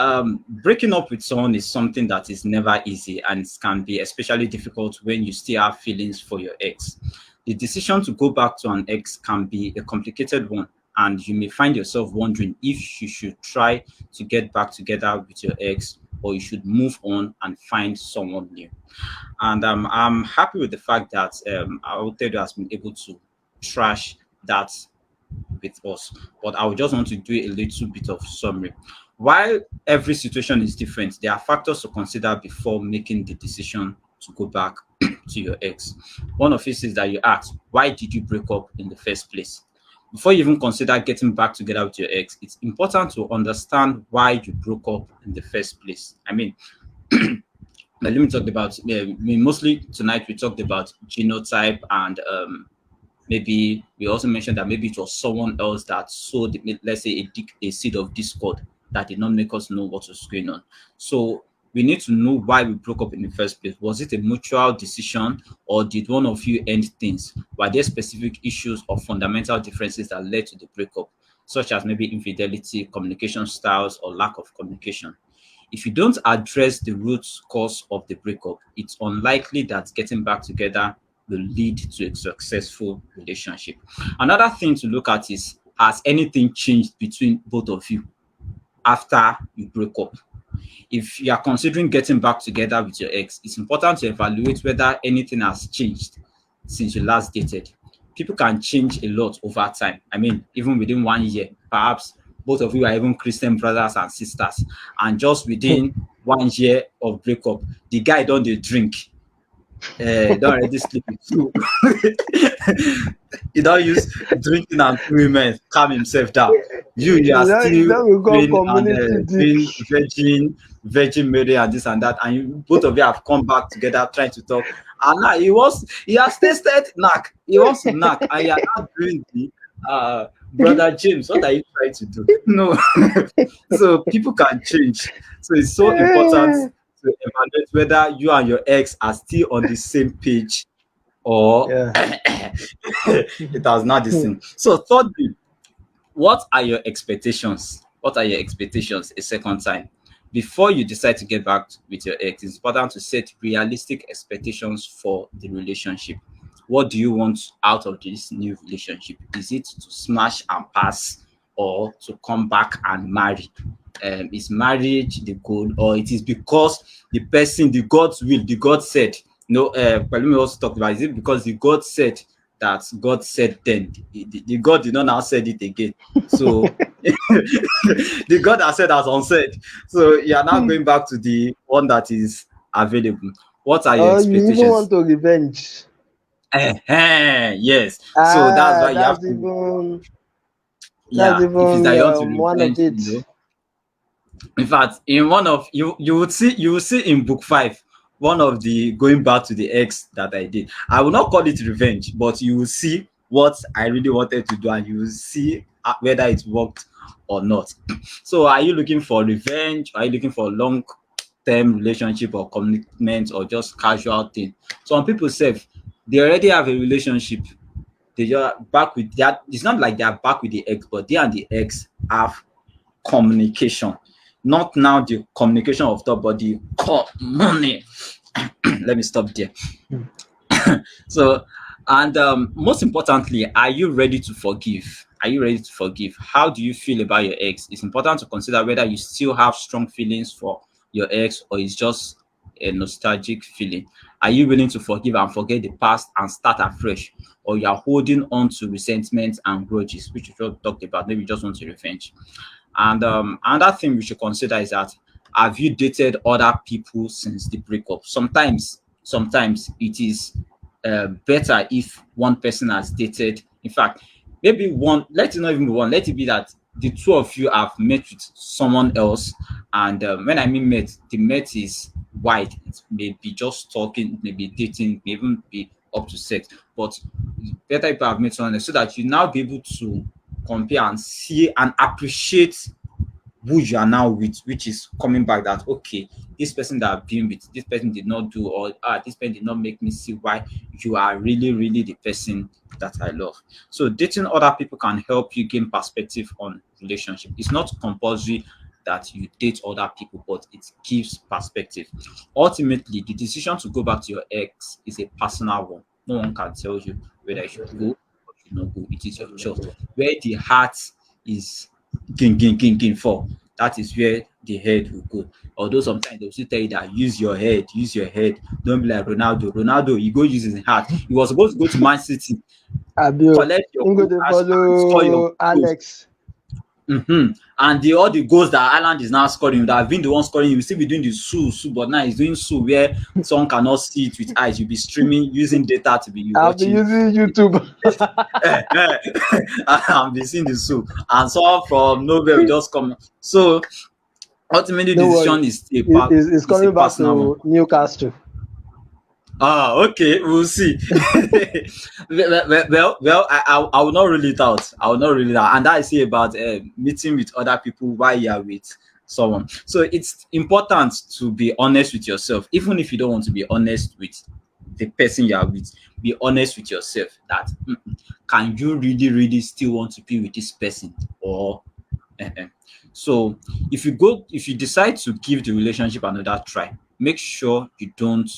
breaking up with someone is something that is never easy, and it can be especially difficult when you still have feelings for your ex. The decision to go back to an ex can be a complicated one, and you may find yourself wondering if you should try to get back together with your ex, or you should move on and find someone new. And I'm happy with the fact that Aotedo has been able to trash that with us. But I would just want to do a little bit of summary. While every situation is different, there are factors to consider before making the decision to go back to your ex. One of it is that you ask, why did you break up in the first place? Before you even consider getting back together with your ex, it's important to understand why you broke up in the first place. I mean, let me talk about, mostly tonight we talked about genotype and maybe we also mentioned that maybe it was someone else that sowed, let's say, a seed of discord that did not make us know what was going on. So we need to know why we broke up in the first place. Was it a mutual decision, or did one of you end things? Were there specific issues or fundamental differences that led to the breakup, such as maybe infidelity, communication styles, or lack of communication? If you don't address the root cause of the breakup, it's unlikely that getting back together will lead to a successful relationship. Another thing to look at is, has anything changed between both of you after you broke up? If you are considering getting back together with your ex, it's important to evaluate whether anything has changed since you last dated. People can change a lot over time. I mean, even within 1 year, perhaps both of you are even Christian brothers and sisters, and just within 1 year of breakup, the guy don't dey drink, he don't already sleep with two. He don't use drinking and women calm himself down. You are You still don't become doing and community dick. doing Virgin Mary and this and that, and you, both of you have come back together trying to talk. And now he has tasted knack. He wants to knack, and you are not doing the brother James. What are you trying to do? No. So people can change. So it's so important to evaluate whether you and your ex are still on the same page, or Yeah. it has not the same. So thirdly, what are your expectations? What are your expectations a second time? Before you decide to get back with your ex, it's important to set realistic expectations for the relationship. What do you want out of this new relationship? Is it to smash and pass, or to come back and marry? Is marriage the goal, or it is because the person, the God's will, the God said? No, but let me also talk about, is it because the God said that God said then? The God did not now said it again. So the God that said has unsaid. So you are now going back to the one that is available. What are your Or you even expectations? want to revenge. Yes. So that's why you have That's to, that's yeah. If it's that even you want to one of revenge, it. in fact, in one of you will see in book 5, one of the going back to the ex that I did. I will not call it revenge, but you will see what I really wanted to do, and you will see whether it worked or not. So, are you looking for revenge? Are you looking for long term relationship or commitment, or just casual thing? Some people say they already have a relationship. They are back with that. It's not like they are back with the ex, but they and the ex have communication. Not now the communication of thought, but the money. Let me stop there. So, and most importantly, are you ready to forgive? Are you ready to forgive? How do you feel about your ex? It's important to consider whether you still have strong feelings for your ex, or it's just a nostalgic feeling. Are you willing to forgive and forget the past and start afresh, or you are holding on to resentment and grudges, which we just talked about? Maybe you just want to revenge. And another thing we should consider is that, have you dated other people since the breakup? Sometimes it is better if one person has dated. In fact, maybe one. Let it not even be one. Let it be that the two of you have met with someone else. And when I mean met, the met is wide. It may be just talking, maybe dating, may even be up to sex. But it's better if you have met someone else, so that you now be able to compare and see and appreciate who you are now with, which is coming back that, okay, this person that I've been with, this person did not do, or this person did not make me see why you are really, really the person that I love. So dating other people can help you gain perspective on relationship. It's not compulsory, that you date other people, but it gives perspective. Ultimately, the decision to go back to your ex is a personal one. No one can tell you whether you should go or should not go. It is your choice. Where the heart is king for, that is where the head will go. Although sometimes they'll still tell you that use your head, use your head. Don't be like Ronaldo. Ronaldo, he go use his heart. He was supposed to go to Man City, Abio, collect your I'm going good to cash and score your follow goals. Alex. And all the goals that Ireland is now scoring, that have been the one scoring, you will still be doing the su, but now he's doing su where someone cannot see it with eyes. You'll be streaming using data to be I'll be watching. using YouTube. I'm be seeing the su, and someone from nowhere will just come. So ultimately, the Don't worry. decision is It's is a coming back personal one. to Newcastle. Ah, okay, we'll see. I will not rule it out. I will not rule it out. And that I say about meeting with other people while you are with someone. So it's important to be honest with yourself, even if you don't want to be honest with the person you are with. Be honest with yourself that can you really, really still want to be with this person, or so if you decide to give the relationship another try, make sure you don't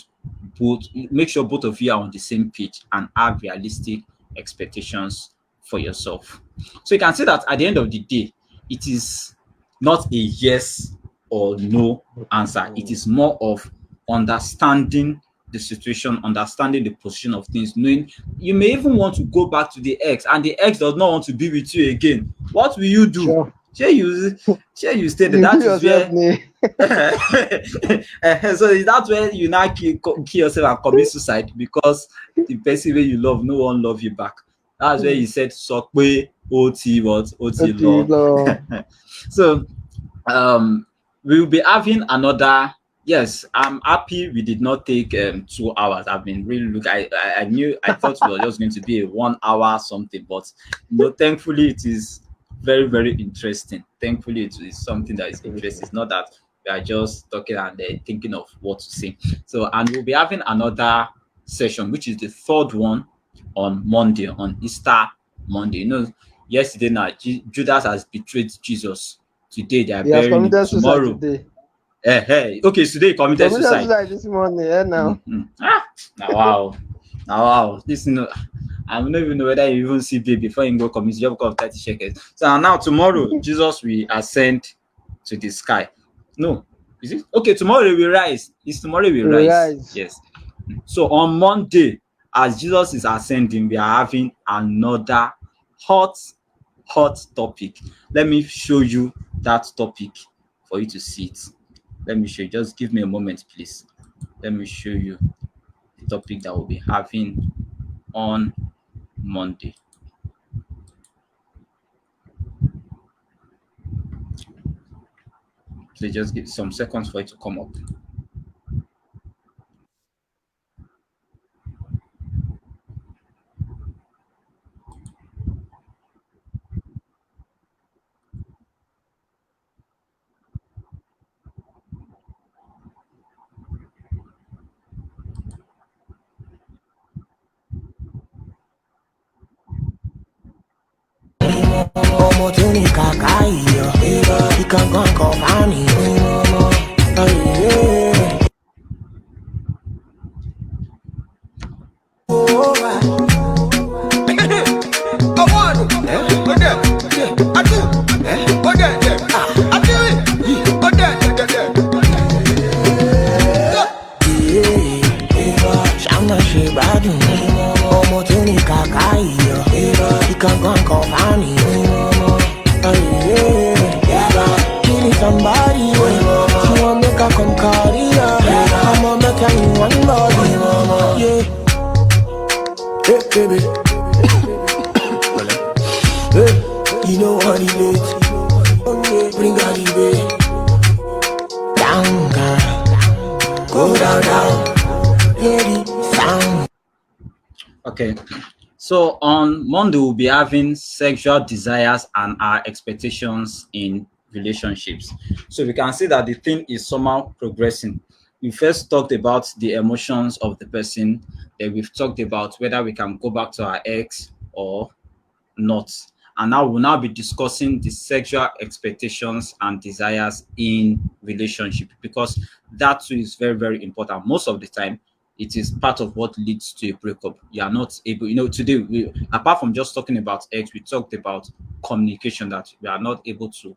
make sure both of you are on the same page and have realistic expectations for yourself. So you can say that at the end of the day, it is not a yes or no answer. It is more of understanding the situation, understanding the position of things, knowing you may even want to go back to the ex, and the ex does not want to be with you again. What will you do? Sure. Shey you stay there. You That give is yourself where name. so that's where you now kill yourself and commit suicide, because the person wey you love no one love you back. That's where you said sokwe ot what ot law. So we will be having another. Yes, I'm happy we did not take 2 hours. I've been really looking. I thought it was just going to be a 1 hour something, but thankfully it is very, very interesting. Thankfully it is something that is interesting. It's not that we are just talking and thinking of what to say. So, and we'll be having another session, which is the third one, on Monday, on Easter Monday. Yesterday now Judas has betrayed Jesus. Today they are He has burying him. committed suicide Tomorrow, today. okay, today he committed Committed suicide. suicide this morning. Now. Now wow. This I don't even know whether you even see baby before you go commit. You just 30 shekels. So now tomorrow Jesus will ascend to the sky. No, is it okay? Tomorrow he will rise. It's tomorrow he will rise. Rise. Yes. So on Monday, as Jesus is ascending, we are having another hot topic. Let me show you that topic for you to see it. Let me show you. Just give me a moment, please. Let me show you the topic that we'll be having on Monday. Please just give some seconds for it to come up. ọmọ tó ní kàkà iyọ̀ ìkankan kan máa ní ọmọ. ṣáná ṣe gbádùn ọmọ tó ní kàkà iyọ̀ ìkankan kan máa ní ọmọ. Killing somebody, she want make her come carry her. I'ma make her in one body, yeah. Hey, baby. Hey, you know what it is. Bring her the way. Down, girl. Go down, down. Yeah, the sound. Okay. So on Monday, we'll be having sexual desires and our expectations in relationships. So we can see that the thing is somehow progressing. We first talked about the emotions of the person, then we've talked about whether we can go back to our ex or not. And now we'll now be discussing the sexual expectations and desires in relationship, because that too is very, very important. Most of the time, it is part of what leads to a breakup. You are not able, today, apart from just talking about X, we talked about communication, that we are not able to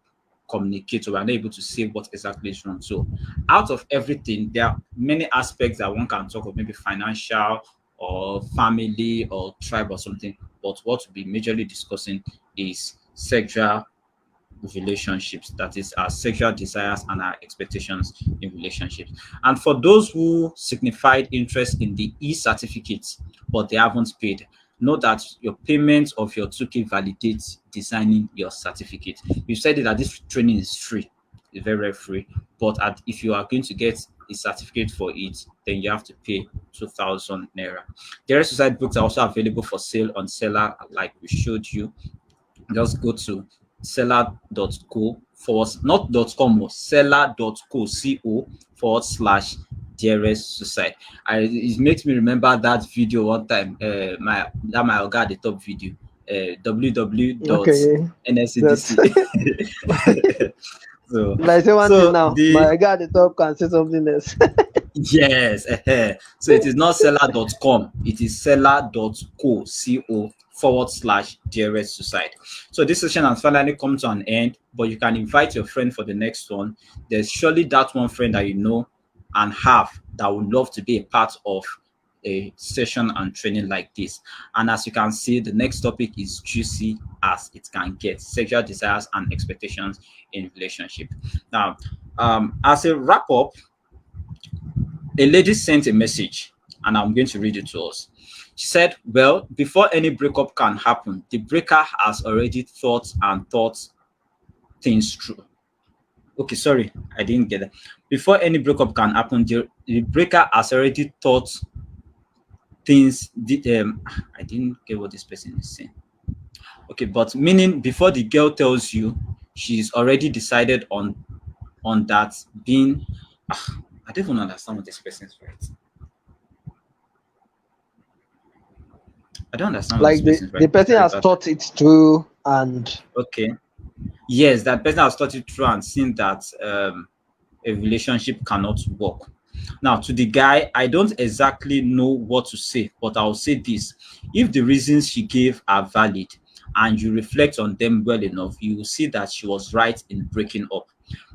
communicate, or we are not able to say what exactly is wrong. So, out of everything, there are many aspects that one can talk of, maybe financial or family or tribe or something. But what we'll be majorly discussing is sexual relationships, that is our sexual desires and our expectations in relationships. And for those who signified interest in the e-certificates but they haven't paid, know that your payment of your 2K validates designing your certificate. You said it that this training is free, it's very, very free, but if you are going to get a certificate for it, then you have to pay 2,000 naira. The rest of books are also available for sale on seller, like we showed you. Just go to seller.co forward, not .com, seller.co co dearest suicide. It makes me remember that video one time, my oga at the top video, Okay, that's www.nscdc. so if I say one thing so now, the my guy at the top can say something else. Yes. So it is not seller.com, it is seller.co dearest suicide. So this session has finally come to an end, but you can invite your friend for the next one. There's surely that one friend that you know and have that would love to be a part of a session and training like this. And as you can see, the next topic is juicy as it can get: sexual desires and expectations in relationship. Now, as a wrap up, a lady sent a message, and I'm going to read it to us. She said, well, before any breakup can happen, the breaker has already thought things through. Okay, sorry, I didn't get that. Before any breakup can happen, the breaker has already thought things. I didn't get what this person is saying. Okay, but meaning before the girl tells you, she's already decided on that being. I don't even understand what this person is writing. I don't understand what this Like person is the writing. person Sorry has about that. thought it through, and Okay. Yes, that person has thought it through and seen that a relationship cannot work. Now, to the guy, I don't exactly know what to say, but I'll say this. If the reasons she gave are valid and you reflect on them well enough, you will see that she was right in breaking up.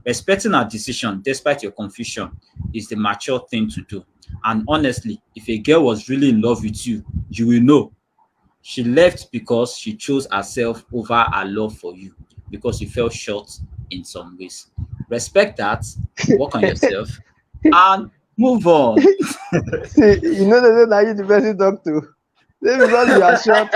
Respecting her decision, despite your confusion, is the mature thing to do. And honestly, if a girl was really in love with you, you will know she left because she chose herself over her love for you, because you fell short in some ways. Respect that, work on yourself, and move on. see, you know that you the person talk to. Then because you are short,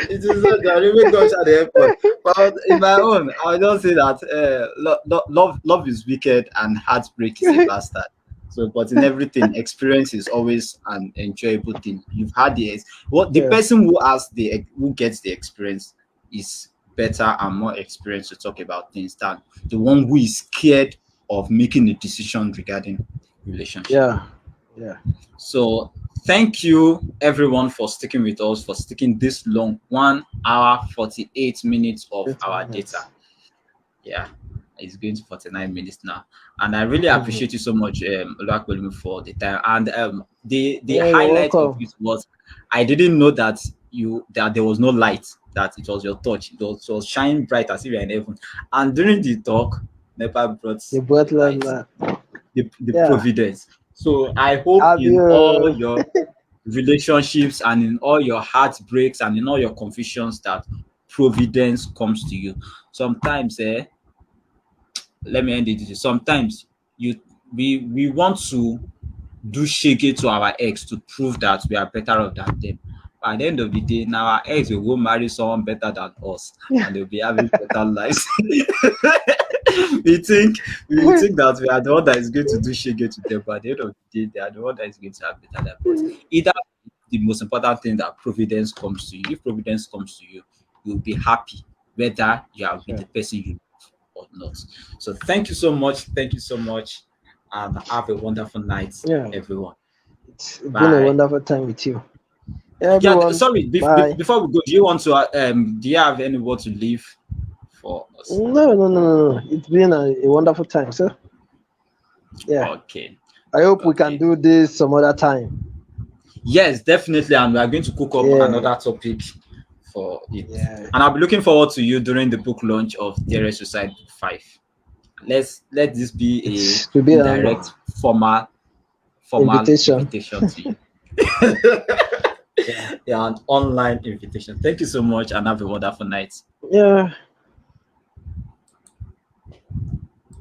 It is not that really goes at the airport. But in my own, I don't say that love is wicked and heartbreak is a bastard. So, but in everything, experience is always an enjoyable thing. You've had the yeah, person who gets the experience is better and more experienced to talk about things than the one who is scared of making a decision regarding relationship. yeah, yeah. So thank you everyone for sticking with us, for sticking this long, 1 hour 48 minutes of 30 our data. minutes. Yeah, it's going to 49 minutes now. And I really Mhm. appreciate you so much, Oluwapelumo, for the time. And the Yeah, you're highlight of welcome. it was I didn't know that there was no light, that it was your touch. It was shining bright as if you're in heaven. And during the talk, Nepa brought You brought the light, love. the Yeah. providence. So I hope Have in all you? your relationships and in all your heartbreaks and in all your confusions that providence comes to you. Sometimes, let me end it this way. Sometimes you we want to do shege to our ex to prove that we are better off than them. But at the end of the day, now our ex will go marry someone better than us and they'll be having better lives. we think we think that we are the one that is going to do shege to them, but at the end of the day, they are the one that is going to have better life. But either the most important thing that providence comes to you. If providence comes to you, you'll be happy whether you are with Sure. the person you love or not. So thank you so much. Thank you so much. And have a wonderful night, Yeah. everyone. It's been a Bye. wonderful time with you. Yeah, Yeah, everyone. sorry. Bye. Before we go, do you want to? Do you have any word to leave for us? No, no, no, no, no. It's been a wonderful time, sir. Yeah. Okay. I hope we can Okay. do this some other time. Yes, definitely, and we are going to cook up Yeah. another topic for it. Yeah. And I'll be looking forward to you during the book launch of Dearest Suicide Book 5. Let this be To a be an indirect formal invitation. invitation to you. Yeah. Yeah, an online invitation. Thank you so much and have a wonderful night. Yeah.